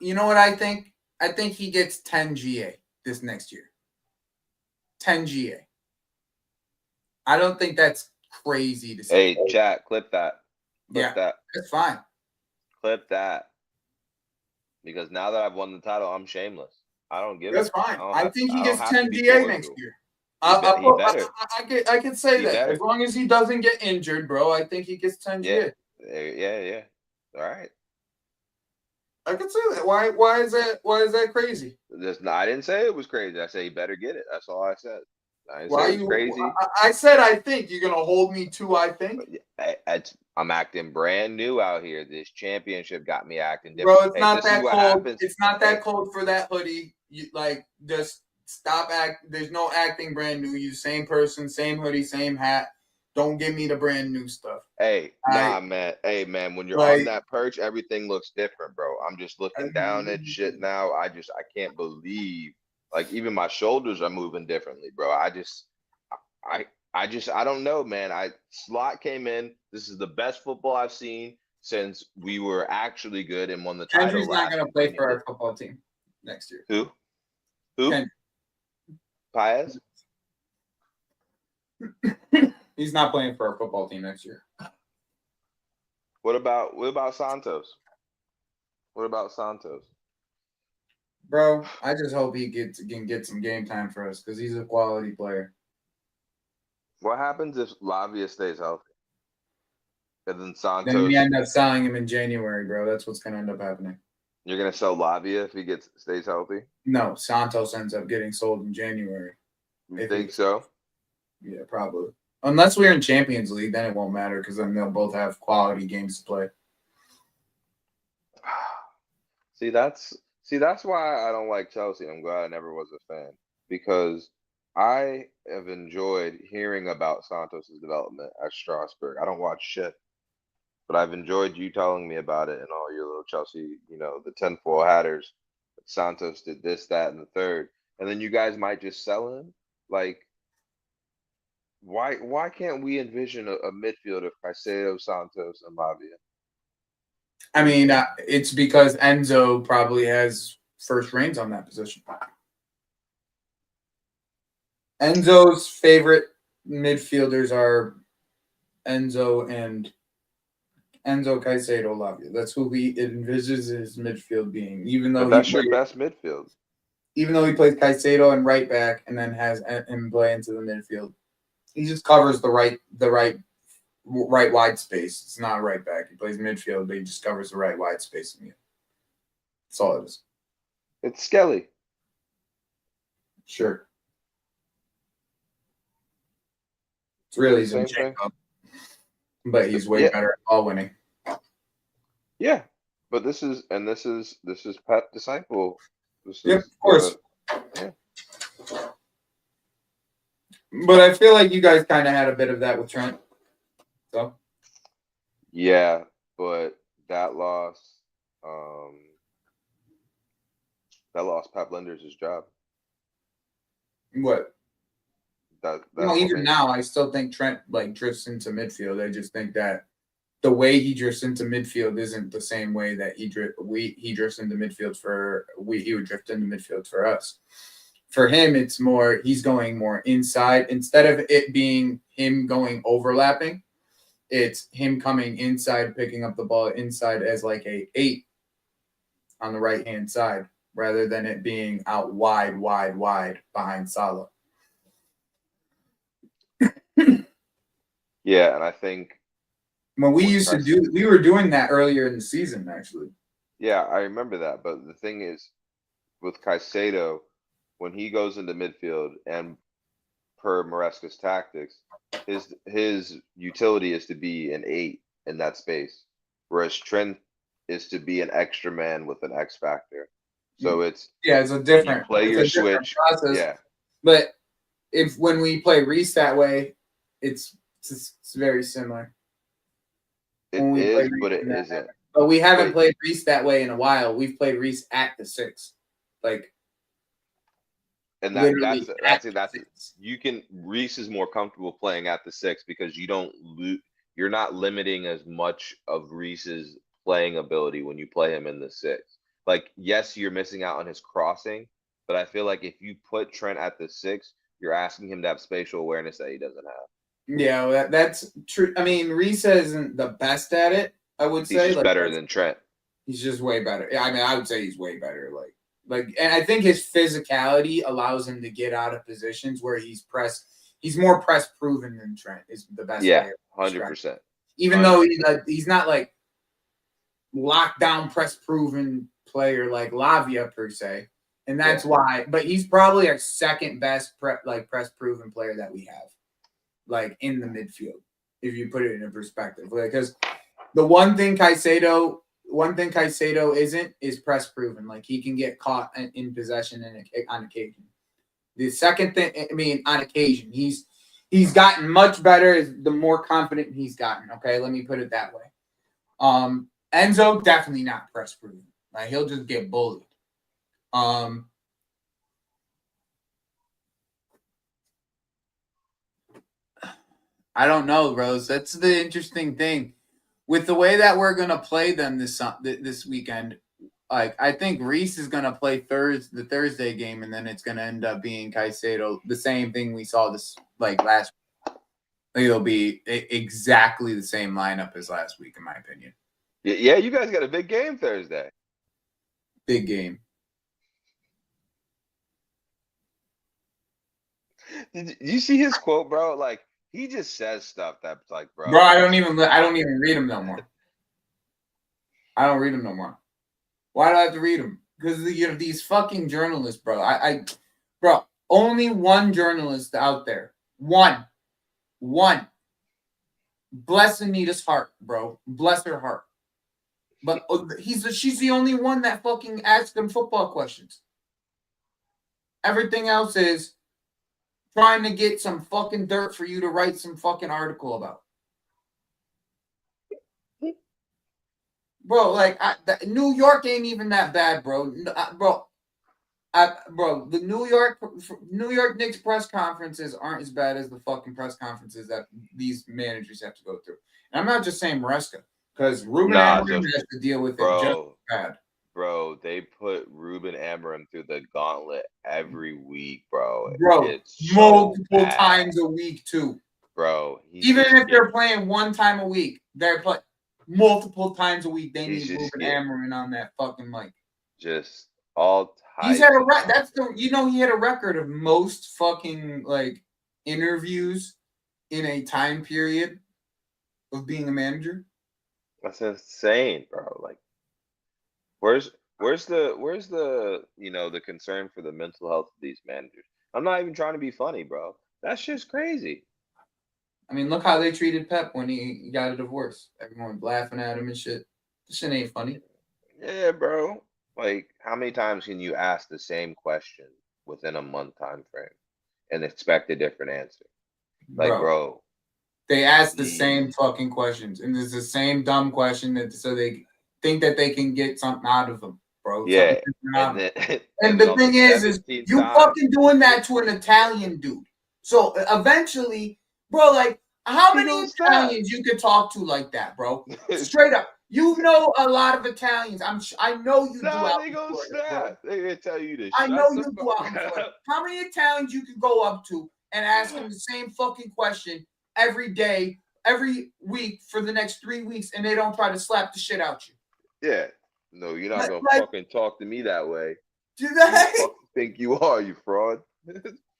A: you know what I think? I think he gets 10 GA this next year. 10 GA. I don't think that's crazy to say.
B: Hey, chat, clip that.
A: Clip that. That's fine.
B: Clip that. Because now that I've won the title, I'm shameless. I don't give
A: That's
B: it.
A: fine. I think he gets 10
B: GA
A: GA next year.
B: He better.
A: I can say
B: He
A: that.
B: better.
A: As long as he doesn't get injured, bro, I think he gets 10 GA.
B: Yeah. All right.
A: I can say that. Why is that crazy?
B: I didn't say it was crazy. I say he better get it. That's all I said. I didn't
A: Why
B: say it was crazy.
A: I said I think. You're gonna hold me to I think.
B: I'm acting brand new out here. This championship got me acting different.
A: Bro, it's not that cold.
B: Happens.
A: It's not that cold for that hoodie. You just stop There's no acting brand new. You same person, same hoodie, same hat. Don't give me the brand new stuff.
B: Hey, man. Hey, man, when you're on that perch, everything looks different, bro. I'm just looking down at shit now. I can't believe, like, even my shoulders are moving differently, bro. I don't know, man. Slot came in. This is the best football I've seen since we were actually good and won the title.
A: Kendry's not going to play for our football team next year.
B: Who? Kendry. Paez?
A: He's not playing for our football team next year.
B: What about Santos? What about Santos?
A: Bro, I just hope he can get some game time for us because he's a quality player.
B: What happens if Lavia stays healthy? And then Santos.
A: Then we end up selling him in January, bro. That's what's going to end up happening.
B: You're going to sell Lavia if he stays healthy?
A: No, Santos ends up getting sold in January.
B: You think so? Yeah,
A: probably. Unless we're in Champions League, then it won't matter because then they'll both have quality games to play.
B: See, that's why I don't like Chelsea. I'm glad I never was a fan because I have enjoyed hearing about Santos's development at Strasbourg. I don't watch shit, but I've enjoyed you telling me about it and all your little Chelsea, the tinfoil hatters. Santos did this, that, and the third, and then you guys might just sell him. Like, why can't we envision a midfield of Caicedo, Santos, and Lavia?
A: I mean, it's because Enzo probably has first reins on that position. Enzo's favorite midfielders are Enzo and Enzo, Caicedo, Lavia. That's who he envisages his midfield being. Even though
B: But that's your best midfield.
A: Even though he plays Caicedo and right back, and then has him play into the midfield, he just covers the right wide space. It's not a right back. He plays midfield, but he just covers the right wide space in the end. That's all it is.
B: It's Skelly.
A: Sure. It's really
B: Same thing.
A: But he's way better at ball winning.
B: Yeah. But this is Pep Disciple.
A: Of course. But I feel like you guys kind of had a bit of that with Trent. So.
B: Yeah, but that loss Pep Linders' job.
A: What?
B: Even
A: now, I still think Trent drifts into midfield. I just think that the way he drifts into midfield isn't the same way that he drifts into midfield he would drift into midfield for us. For him, it's more he's going more inside instead of it being him going overlapping. It's him coming inside, picking up the ball inside as like a 8 on the right hand side, rather than it being out wide behind Salah.
B: Yeah, and I think
A: when we were doing that earlier in the season, actually.
B: Yeah, I remember that. But the thing is, with Caicedo, when he goes into midfield and per Maresca's tactics, his utility is to be an 8 in that space, whereas Trent is to be an extra man with an X factor. So it's
A: a different
B: play your switch process. Yeah,
A: but when we play Reese that way, it's very similar.
B: It is, but it isn't.
A: But we haven't played Reese that way in a while. We've played Reese at the 6,
B: and that's Reese is more comfortable playing at the 6 because you're not limiting as much of Reese's playing ability when you play him in the 6. Yes, you're missing out on his crossing, but I feel like if you put Trent at the 6, you're asking him to have spatial awareness that he doesn't have.
A: Yeah, that's true. I mean, Reese isn't the best at it, I would say.
B: He's just better than Trent.
A: He's just way better. Yeah, I mean, I would say he's way better. And I think his physicality allows him to get out of positions where he's more press proven than Trent is the best.
B: Yeah, 100%.
A: Even though he's not lockdown press proven player like Lavia per se, and that's why. But he's probably our second best press proven player that we have, in the midfield, if you put it in a perspective. Because the one thing Caicedo isn't is press proven. He can get caught in possession on occasion. The second thing, I mean, on occasion, he's gotten much better the more confident he's gotten. Okay, let me put it that way. Enzo definitely not press proven. He'll just get bullied. I don't know, Rose. That's the interesting thing. With the way that we're gonna play them this weekend, I think Reese is gonna play the Thursday game, and then it's gonna end up being Caicedo. The same thing we saw this last week. It'll be exactly the same lineup as last week, in my opinion.
B: Yeah, you guys got a big game Thursday.
A: Big game.
B: Did you see his quote, bro? He just says stuff that's bro.
A: Bro, I don't even read him no more. I don't read him no more. Why do I have to read them? Because these fucking journalists, bro. Bro, only one journalist out there. One. Bless Anita's heart, bro. Bless her heart. But she's the only one that fucking asks them football questions. Everything else is trying to get some fucking dirt for you to write some fucking article about. Bro, New York ain't even that bad, bro. The New York Knicks press conferences aren't as bad as the fucking press conferences that these managers have to go through. And I'm not just saying Maresca, because Ruben Amorim has to deal with it just bad.
B: Bro, they put Ruben Amorim through the gauntlet every week, bro.
A: It's multiple times a week too.
B: Bro,
A: even if they're playing one time a week, they're playing. multiple times a week. They
B: He's
A: need
B: just
A: Ruben Amarin on that fucking mic.
B: just all
A: He's
B: types
A: had a
B: of
A: that's the he had a record of most fucking like interviews in a time period of being a manager.
B: That's insane, bro. Like, where's the the concern for the mental health of these managers? I'm not even trying to be funny, bro. That's just crazy.
A: I mean, look how they treated Pep when he got a divorce. Everyone laughing at him and shit. This shit ain't funny.
B: Yeah, bro. Like, how many times can you ask the same question within a month time frame and expect a different answer? Like,
A: Bro,
B: bro,
A: they ask the
B: geez.
A: same fucking questions. And it's the same dumb question that so they think that they can get something out of them, bro. Something
B: Yeah,
A: different out
B: and
A: of them.
B: then
A: And
B: and then
A: the
B: on the
A: thing is
B: 17th
A: you
B: time,
A: fucking doing that to an Italian dude. So eventually, bro, like how
B: he
A: many
B: gonna snap.
A: Italians you could talk to like that, bro? Straight up. You know a lot of Italians. I know you do
B: Nah,
A: out
B: they
A: in
B: gonna
A: Florida, bro.
B: snap. They gonna tell you to
A: I
B: shut
A: know
B: the
A: you do out in
B: fuck
A: Florida.
B: up.
A: How many Italians you can go up to and ask them the same fucking question every day, every week for the next 3 weeks, and they don't try to slap the shit out you?
B: Yeah. No, you're not gonna
A: Like,
B: fucking talk to me that way.
A: do
B: Who
A: they?
B: the fuck you think you are, you fraud?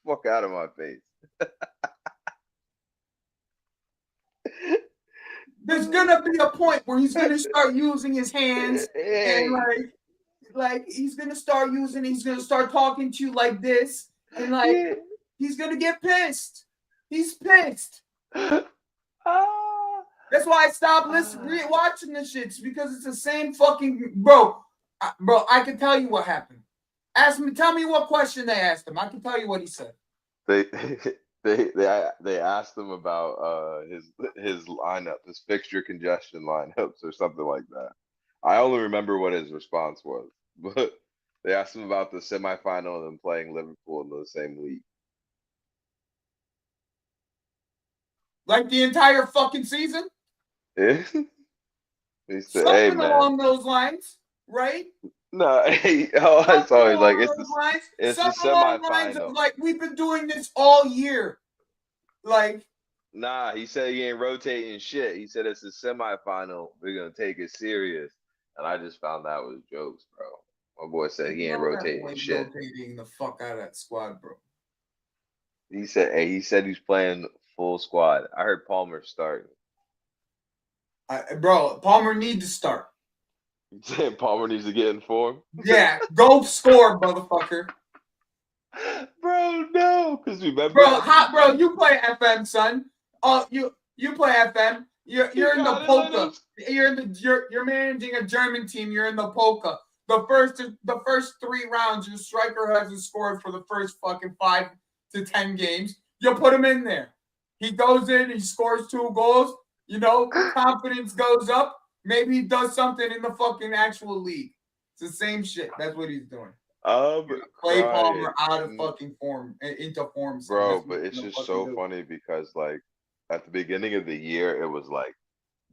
B: Fuck out of my face.
A: There's gonna be a point where he's gonna start using his hands and
B: Hey.
A: he's gonna start talking to you like this, and like
B: Yeah.
A: he's gonna get pissed. He's pissed.
B: Ah.
A: That's why I stopped watching this shit. It's because it's the same fucking bro. Bro, I can tell you what happened. Tell me what question they asked him. I can tell you what he said.
B: They they asked him about his lineup, his fixture congestion lineups or something like that. I only remember what his response was, but they asked him about the semifinal and then playing Liverpool in the same week.
A: Like the entire fucking season?
B: He said, "Hey
A: Something
B: man,
A: along those lines, right?
B: no, hey, oh, it's
A: Something
B: always like
A: along those lines.
B: it's the
A: Something along the lines of
B: semifinal."
A: like we've been doing this all year. Like,
B: Nah, he said he ain't rotating shit. He said it's a semifinal. We're gonna take it serious. And I just found that was jokes, bro. My boy said he ain't
A: that
B: rotating
A: boy
B: shit.
A: rotating the fuck out of that squad, bro.
B: He said he's playing full squad. I heard Palmer starting.
A: Bro, Palmer needs to start.
B: You saying Palmer needs to get in form?
A: Yeah, go score, motherfucker.
B: Bro, no, because remember,
A: Bro, you play FM, son. You play FM. You're in the polka. You're managing a German team. You're in the polka. The first 3 rounds, your striker hasn't scored for the first fucking 5 to 10 games. You'll put him in there. He goes in, he scores 2 goals. You know, confidence goes up. Maybe he does something in the fucking actual league. It's the same shit. That's what he's doing. Play Palmer out of fucking form, into form.
B: Bro, but it's just so funny because like at the beginning of the year, it was like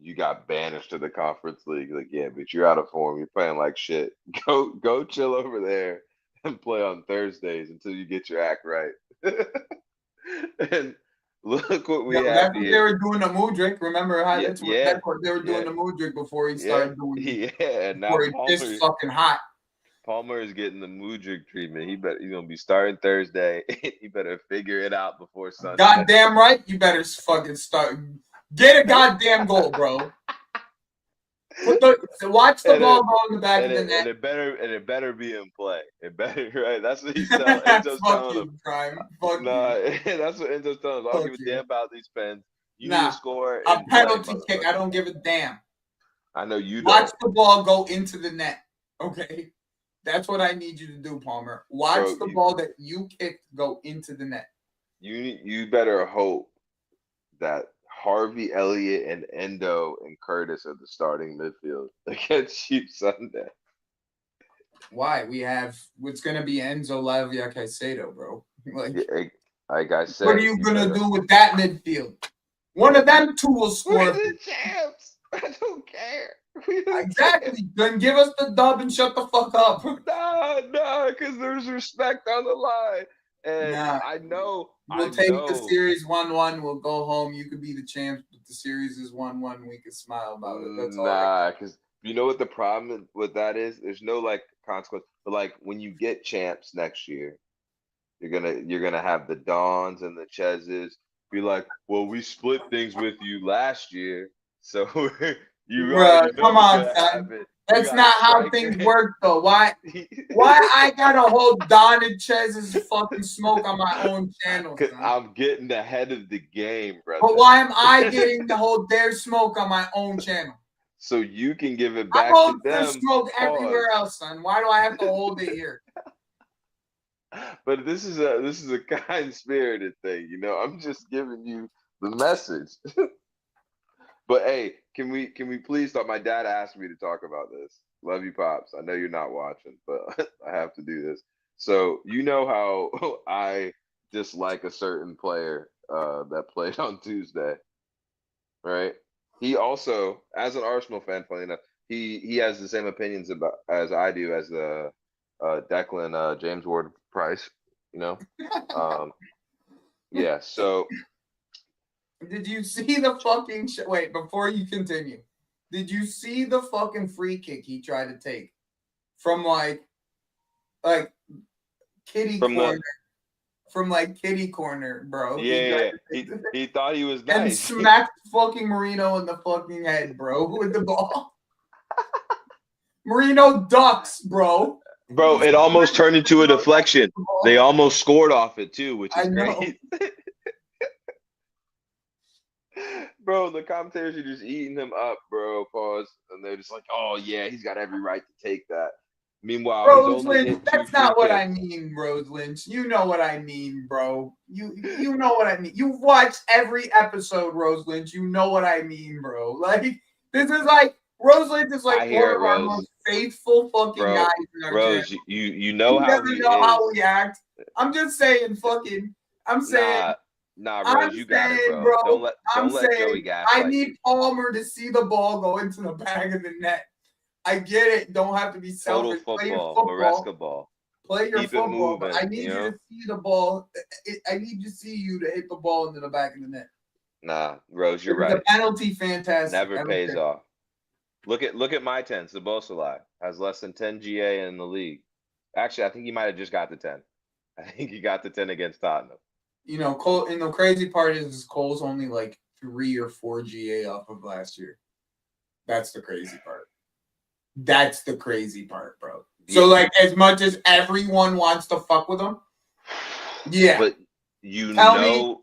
B: you got banished to the conference league. Like, yeah, but you're out of form. You're playing like shit. Go chill over there and play on Thursdays until you get your act right. And look what we have
A: that's what
B: here.
A: they were doing to Mudryk. Remember how that's what they were doing
B: to
A: Mudryk before he started doing.
B: Yeah, and now
A: Palmer fucking hot.
B: Palmer is getting the Mudryk treatment. He's gonna be starting Thursday. He better figure it out before Sunday.
A: Goddamn right, you better fucking start. Get a goddamn goal, bro. Watch the ball go in the back of the net.
B: And it better be in play. It better, right? That's what he's telling. Enzo's telling him. That's what Enzo's telling him. I don't give a damn about these pens. You need to score
A: a penalty kick. I don't give a damn.
B: I know you don't.
A: Watch the ball go into the net. Okay. That's what I need you to do, Palmer. Watch the ball that you kicked go into the net.
B: You better hope that Harvey Elliott and Endo and Curtis are the starting midfield against you Sunday.
A: Why? It's gonna be Enzo Lavia Caicedo, bro.
B: Like I said,
A: what are you gonna do with that midfield? One of them 2 will score.
B: We're the champs. I don't care.
A: Exactly. Then give us the dub and shut the fuck up.
B: No, because there's respect on the line. And I know.
A: We'll take the series 1-1. We'll go home. You could be the champs, but the series is 1-1, we can smile about it. That's all.
B: Nah, because you know what the problem with that is? There's no like consequence. But like when you get champs next year, you're gonna have the Dons and the Chezzes be like, well, we split things with you last year, so you
A: Bruh,
B: already know
A: come
B: what's
A: on,
B: gonna
A: son.
B: happen.
A: That's not how things work, though. Why I gotta hold Don and Chez's fucking smoke on my own channel,
B: Cause
A: son?
B: I'm getting ahead of the game, brother.
A: But why am I getting to hold their smoke on my own channel?
B: So you can give it
A: I'm
B: back to
A: holding their
B: them.
A: smoke everywhere else, son. Why do I have to hold it here?
B: But this is a kind spirited thing, you know. I'm just giving you the message. But hey, can we please talk? My dad asked me to talk about this. Love you, pops. I know you're not watching, but I have to do this. So you know how I dislike a certain player that played on Tuesday, right? He also, as an Arsenal fan, funny enough, he has the same opinions about as I do as the Declan James Ward-Prowse, you know. Yeah. So
A: Did you see the fucking wait, before you continue, did you see the fucking free kick he tried to take from like kitty
B: from
A: corner?
B: the
A: From like kitty corner, bro.
B: yeah, he thought he was
A: And
B: nice.
A: smacked fucking Marino in the fucking head, bro, with the ball. Marino ducks, bro.
B: Bro, it almost turned into a deflection. They almost scored off it too, which is great. Bro, the commentators are just eating him up, bro. Pause. And they're just like, oh yeah, he's got every right to take that. Meanwhile, he's
A: Rose
B: only
A: Lynch,
B: hit
A: that's
B: 2 free
A: not what I
B: kicks.
A: mean, Rose Lynch. You know what I mean, bro. You know what I mean. You've watched every episode, Rose Lynch. You know what I mean, bro. Like, this is like Rose Lynch is like
B: I
A: one
B: hear
A: of
B: it,
A: our
B: Rose.
A: most faithful fucking
B: Bro,
A: guys in our channel.
B: Rose, you know
A: He
B: how
A: doesn't
B: he
A: know how
B: is.
A: we act. I'm just saying, fucking. I'm saying.
B: Nah,
A: I'm
B: Rose, you got it,
A: saying,
B: bro.
A: bro.
B: Don't let Joey
A: I
B: gaslight
A: need
B: you.
A: Palmer to see the ball go into the back of the net. I get it. Don't have to be
B: Total
A: selfish. Play your
B: football,
A: football.
B: Maresca ball.
A: Play your
B: Keep it
A: football. But I
B: moving,
A: need
B: you
A: you
B: know?
A: to see the ball. I need to see you to hit the ball into the back of the net.
B: Nah, Rose, you're
A: It was
B: right.
A: a penalty, fantastic.
B: Never pays off. Look at my 10. Sabosalai has less than 10 GA in the league. Actually, I think he might have just got the 10. I think he got the 10 against Tottenham.
A: You know, Cole. And the crazy part is Cole's only like 3 or 4 GA off of last year. That's the crazy part. That's the crazy part, bro. So, like, as much as everyone wants to fuck with him, yeah.
B: But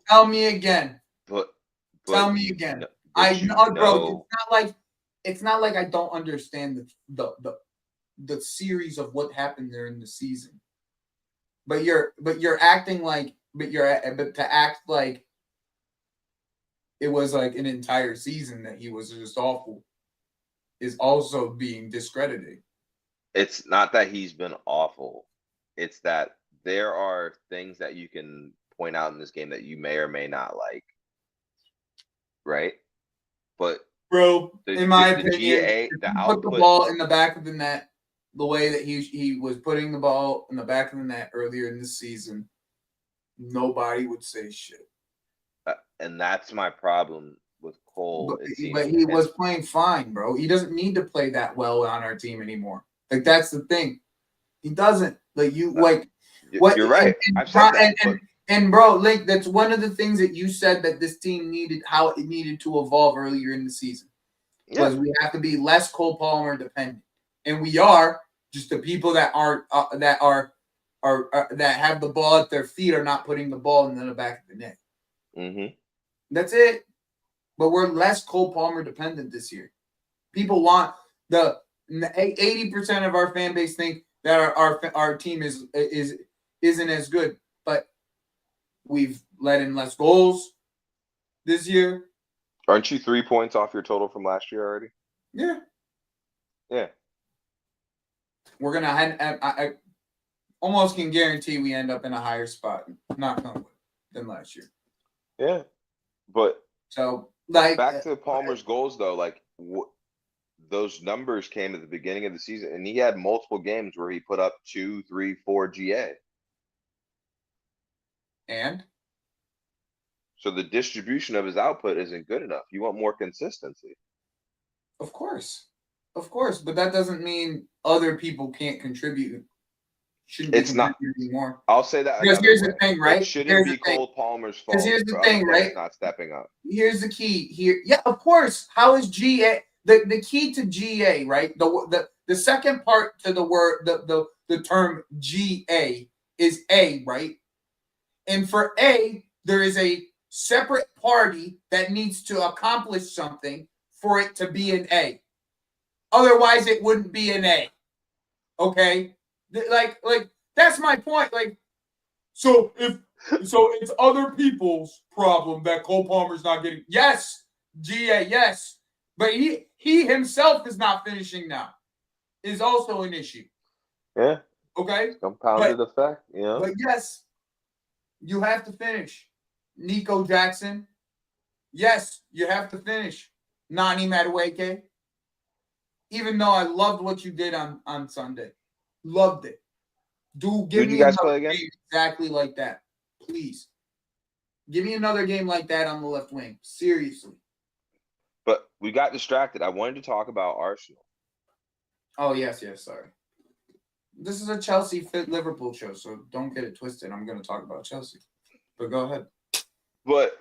A: tell me again.
B: But
A: tell me again.
B: I
A: know, bro. It's not like I don't understand the series of what happened during the season. But you're acting like but to act like it was like an entire season that he was just awful is also being discredited.
B: It's not that he's been awful. It's that there are things that you can point out in this game that you may or may not like. Right? But
A: bro, in my opinion,
B: put
A: the ball in the back of the net the way that he was putting the ball in the back of the net earlier in the season, nobody would say shit.
B: And that's my problem with Cole.
A: But he was playing fine, bro. He doesn't need to play that well on our team anymore. Like, that's the thing. He doesn't. Like,
B: you're right. I've said that.
A: And bro, like, that's one of the things that you said that this team needed, how it needed to evolve earlier in the season. Was we have to be less Cole Palmer dependent. And we are. Just the people that that have the ball at their feet are not putting the ball in the back of the net.
B: Mm-hmm.
A: That's it. But we're less Cole Palmer dependent this year. People want 80% of our fan base think that our team isn't as good, but we've let in less goals this year.
B: Aren't you 3 points off your total from last year already?
A: Yeah.
B: Yeah.
A: We're gonna. I almost can guarantee we end up in a higher spot, not than last year.
B: Yeah, but
A: so like
B: back to Palmer's goals though, like those numbers came at the beginning of the season, and he had multiple games where he put up 2, 3, 4 GA.
A: And
B: So the distribution of his output isn't good enough. You want more consistency.
A: Of course, but that doesn't mean other people can't contribute. Shouldn't be
B: It's not.
A: contributing more.
B: I'll say that
A: Because
B: another
A: here's
B: way.
A: the thing,
B: It
A: right?
B: shouldn't
A: Here's
B: be
A: the thing.
B: Cole Palmer's
A: Because
B: fault
A: here's the
B: for other
A: thing,
B: players
A: right?
B: not stepping up.
A: Here's the key here. Yeah, of course. How is GA the key to GA, right? The second part to the word the term GA is A, right? And for A, there is a separate party that needs to accomplish something for it to be an A. Otherwise, it wouldn't be an A. Okay? Like that's my point. Like, so it's other people's problem that Cole Palmer's not getting. Yes, GA, yes. But he himself is not finishing now. Is also an issue.
B: Yeah.
A: Okay?
B: Compounded effect, you know?
A: But yes, you have to finish. Nico Jackson. Yes, you have to finish. Nani Madueke. Even though I loved what you did on Sunday. Loved it. Give
B: Who'd
A: me
B: you guys
A: another
B: play again?
A: game exactly like that. Please. Give me another game like that on the left wing. Seriously.
B: But we got distracted. I wanted to talk about Arsenal.
A: Oh, yes, sorry. This is a Chelsea fit Liverpool show, so don't get it twisted. I'm going to talk about Chelsea. But go ahead.
B: But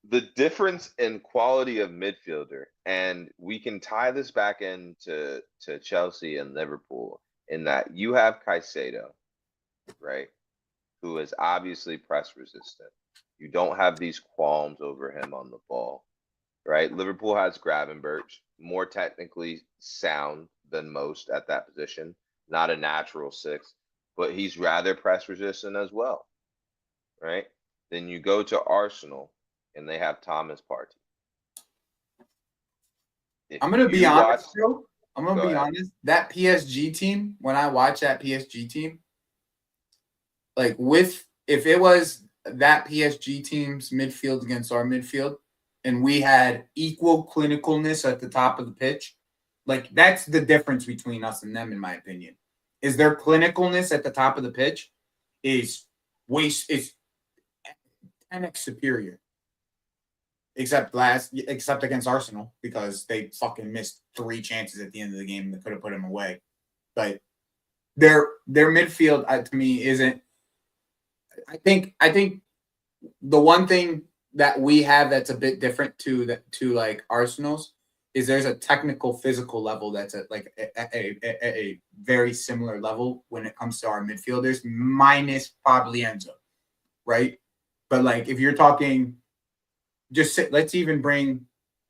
B: the difference in quality of midfielder, and we can tie this back into Chelsea and Liverpool, in that you have Caicedo, right, who is obviously press resistant. You don't have these qualms over him on the ball, right? Liverpool has Gravenberch, more technically sound than most at that position, not a natural six, but he's rather press resistant as well, right? Then you go to Arsenal, and they have Thomas Partey.
A: I'm going to be honest, bro. I'm going to
B: Go
A: be
B: ahead.
A: honest. That PSG team, when I watch that PSG team, like if it was that PSG team's midfield against our midfield, and we had equal clinicalness at the top of the pitch, like that's the difference between us and them, in my opinion. Is their clinicalness at the top of the pitch is 10x superior. Except against Arsenal, because they fucking missed 3 chances at the end of the game that could have put them away. But their midfield to me isn't. I think the one thing that we have that's a bit different to like Arsenal's is there's a technical physical level that's at like a very similar level when it comes to our midfielders, minus probably Enzo, right? But like if you're talking, let's even bring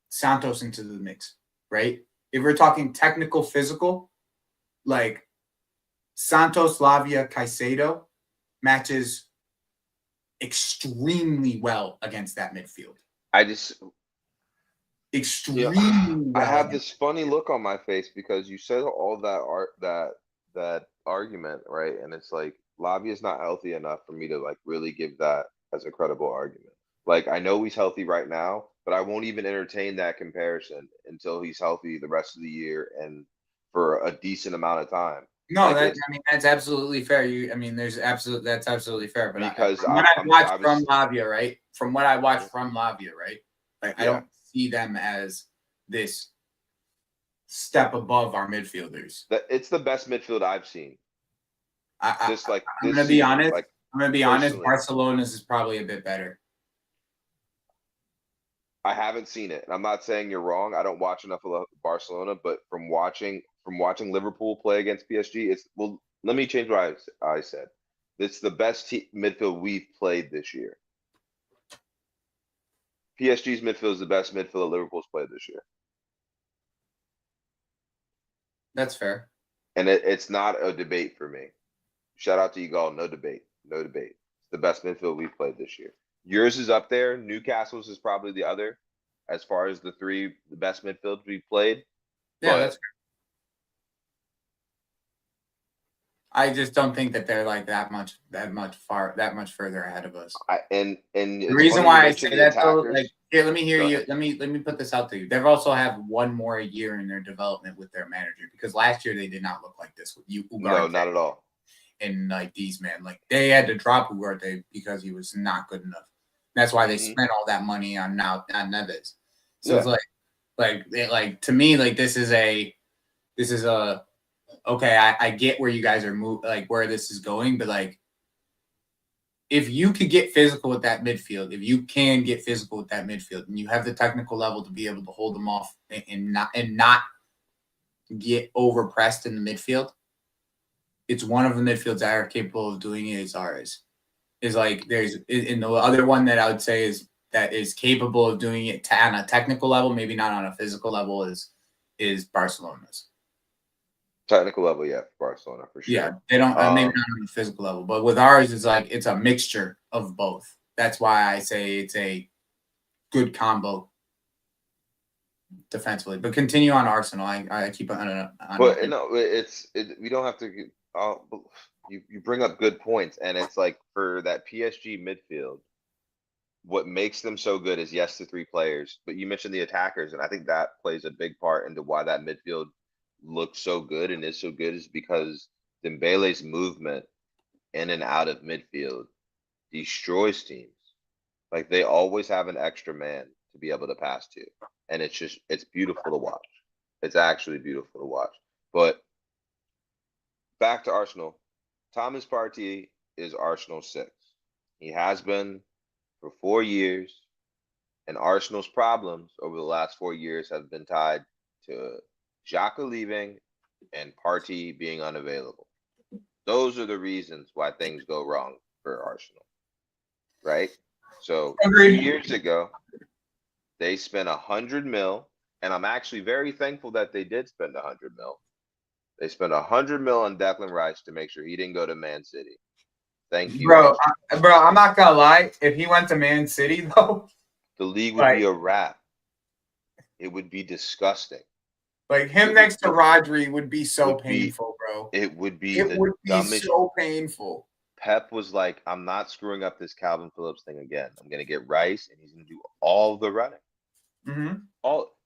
A: Santos into the mix, right? If we're talking technical physical, like Santos, Lavia, Caicedo matches extremely well against that midfield. Extremely well.
B: I have this funny look on my face because you said all that argument, right? And it's like Lavia is not healthy enough for me to like really give that as a credible argument. Like I know he's healthy right now, but I won't even entertain that comparison until he's healthy the rest of the year and for a decent amount of time.
A: No, that's absolutely fair. That's absolutely fair. But
B: because
A: from what I watched from Lavia, right? From what I watched from Lavia, right? Like I don't see them as this step above our midfielders.
B: It's the best midfield I've seen.
A: I'm gonna be honest.
B: Like,
A: I'm gonna be honest. Barcelona's is probably a bit better.
B: I haven't seen it. And I'm not saying you're wrong. I don't watch enough of Barcelona, but from watching Liverpool play against PSG, let me change what I said. It's the best midfield we've played this year. PSG's midfield is the best midfield Liverpool's played this year.
A: That's fair.
B: And it's not a debate for me. Shout out to you, Gall. No debate. No debate. It's the best midfield we've played this year. Yours is up there. Newcastle's is probably the other, as far as the best midfield we've played.
A: Yeah, that's fair. I just don't think that they're like that much further ahead of us.
B: And
A: the reason why I say that though, like, here, let me hear you. Let me put this out to you. They've also have one more year in their development with their manager, because last year they did not look like this with you.
B: No, not at all.
A: And like these men, like they had to drop Ugarte because he was not good enough. That's why they
B: Mhm.
A: spent all that money on Neves. So
B: Yeah.
A: it's like to me, like this is a okay. I get where you guys are like where this is going, but like if you could get physical with that midfield, if you can get physical with that midfield, and you have the technical level to be able to hold them off and not get overpressed in the midfield, it's one of the midfields that are capable of doing it. Is ours. Is like there's in the other one that I would say is that is capable of doing it on a technical level, maybe not on a physical level, is Barcelona's.
B: Technical level, yeah, Barcelona for
A: Yeah,
B: sure.
A: they don't maybe not on the physical level, but with ours, it's like it's a mixture of both. That's why I say it's a good combo defensively. But continue on Arsenal. I keep on.
B: But no, we don't have to. You bring up good points, and it's like for that PSG midfield, what makes them so good is yes, the three players, but you mentioned the attackers, and I think that plays a big part into why that midfield looks so good and is so good is because Dembele's movement in and out of midfield destroys teams. Like they always have an extra man to be able to pass to, and it's beautiful to watch. It's actually beautiful to watch. But back to Arsenal, Thomas Partey is Arsenal 6. He has been for 4 years. And Arsenal's problems over the last 4 years have been tied to Xhaka leaving and Partey being unavailable. Those are the reasons why things go wrong for Arsenal, right? So
A: Agreed.
B: 2 years ago, they spent 100 mil, and I'm actually very thankful that they did spend 100 mil. They spent 100 mil on Declan Rice to make sure he didn't go to Man City. Thank you,
A: bro.
B: Arsenal.
A: I'm not gonna lie. If he went to Man City though,
B: The league would be a wrap. It would be disgusting.
A: Like him next to Rodri would be so painful, bro.
B: It would be
A: It
B: the
A: would be
B: dumbest.
A: so painful.
B: Pep was like, I'm not screwing up this Calvin Phillips thing again. I'm gonna get Rice, and he's gonna do all the running.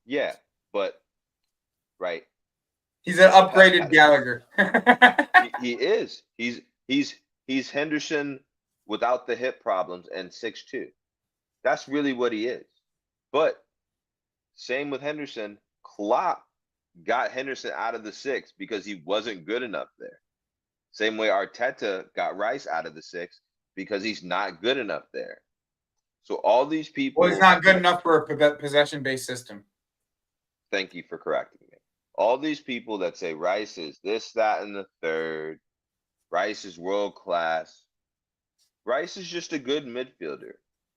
B: Yeah, but right.
A: He's an upgraded Gallagher.
B: He is. He's Henderson without the hip problems and 6'2". That's really what he is. But same with Henderson. Klopp got Henderson out of the 6 because he wasn't good enough there. Same way Arteta got Rice out of the 6 because he's not good enough there. So all these people.
A: Well, he's not good enough for a possession-based system.
B: Thank you for correcting me. All these people that say Rice is this, that, and the third. Rice is world class. Rice is just a good midfielder.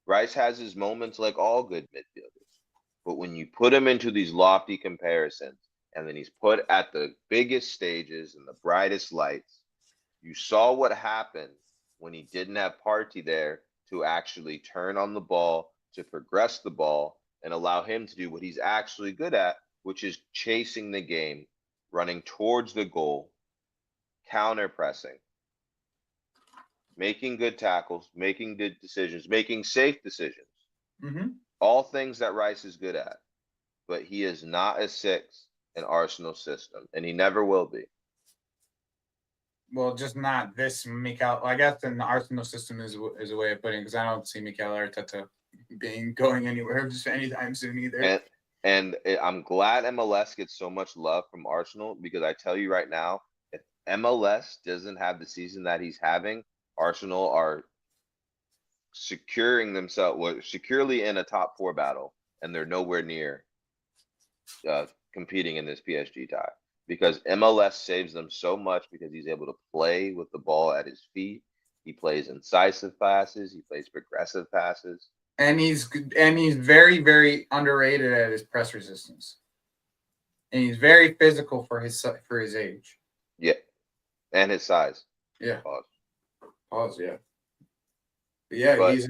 B: Rice has his moments like all good midfielders. But when you put him into these lofty comparisons, and then he's put at the biggest stages and the brightest lights, you saw what happened when he didn't have Partey there to actually turn on the ball, to progress the ball, and allow him to do what he's actually good at, which is chasing the game, running towards the goal, counter pressing, making good tackles, making good decisions, making safe decisions. All things that Rice is good at. But he is not a 6 in Arsenal system, and he never will be.
A: Well, just not this Mikel. I guess in the Arsenal system is a way of putting it, because I don't see Mikel Arteta going anywhere just anytime soon either.
B: And I'm glad MLS gets so much love from Arsenal, because I tell you right now, if MLS doesn't have the season that he's having, Arsenal are securing themselves securely in a top 4 battle, and they're nowhere near competing in this PSG tie, because MLS saves them so much because he's able to play with the ball at his feet. He plays incisive passes. He plays progressive passes.
A: And he's very, very underrated at his press resistance. And he's very physical for his age.
B: Yeah, and his size.
A: Yeah. Pause. Yeah. But yeah,
B: but
A: he's.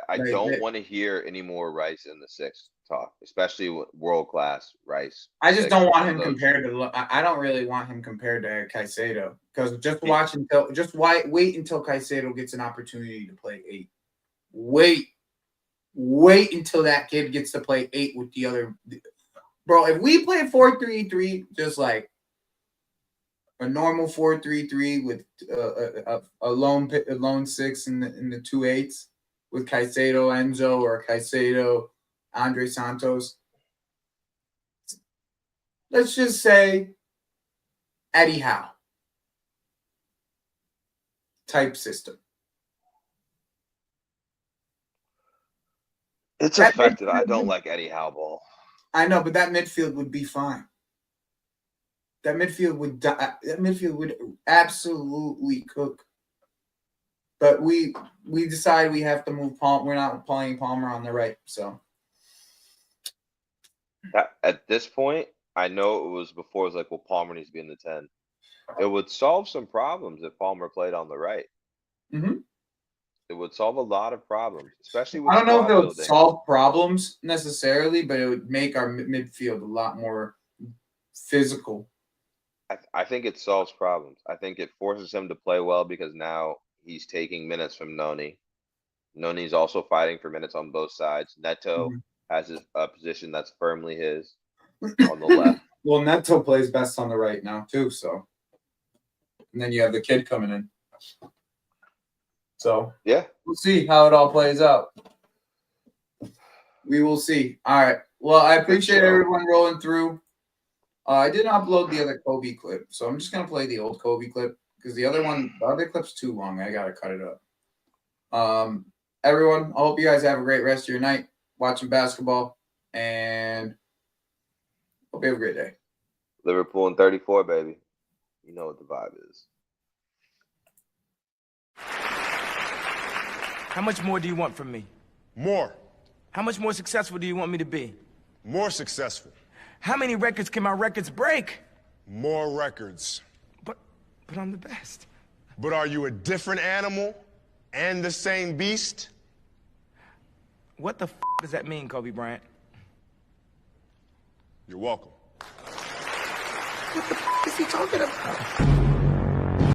B: I don't want to hear any more Rice in the 6 talk, especially with world class Rice.
A: I just don't want him compared to. I don't really want him compared to Caicedo, because wait until Caicedo gets an opportunity to play 8. Wait until that kid gets to play 8 with the other. Bro, if we play 4-3-3, just like a normal 4-3-3 with a lone 6 in the 2 8s, with Caicedo Enzo or Caicedo Andre Santos. Let's just say Eddie Howe type system.
B: It's
A: That
B: affected. I
A: midfield
B: don't
A: would-
B: like Eddie Howe ball.
A: I know, but that midfield would be fine. That midfield would absolutely cook. But we decided we have to move Palmer. We're not playing Palmer on the right, so
B: At this point, I know it was before. It was like, well, Palmer needs to be in the 10. It would solve some problems if Palmer played on the right.
A: Mhm.
B: It would solve a lot of problems, especially with
A: I don't know if
B: squad
A: it would
B: building.
A: solve problems necessarily, but it would make our midfield a lot more physical.
B: I think it solves problems. I think it forces him to play well because now he's taking minutes from Noni. Noni's also fighting for minutes on both sides. Neto
A: Mhm.
B: has a position that's firmly his on the left.
A: Well, Neto plays best on the right now too, so. And then you have the kid coming in. So
B: Yeah,
A: we'll see how it all plays out. We will see. All right. Well, I appreciate
B: show.
A: everyone rolling through. I didn't upload the other Kobe clip, so I'm just gonna play the old Kobe clip because the other clip's too long. I gotta cut it up. Everyone, I hope you guys have a great rest of your night watching basketball, and hope you have a great day.
B: Liverpool in 34, baby. You know what the vibe is.
C: How much more do you want from me?
D: More.
C: How much more successful do you want me to be?
D: More successful.
C: How many records can my records break?
D: More records.
C: But I'm the best.
D: But are you a different animal and the same beast?
C: What the does that mean, Kobe Bryant?
D: You're welcome.
C: What the is he talking about?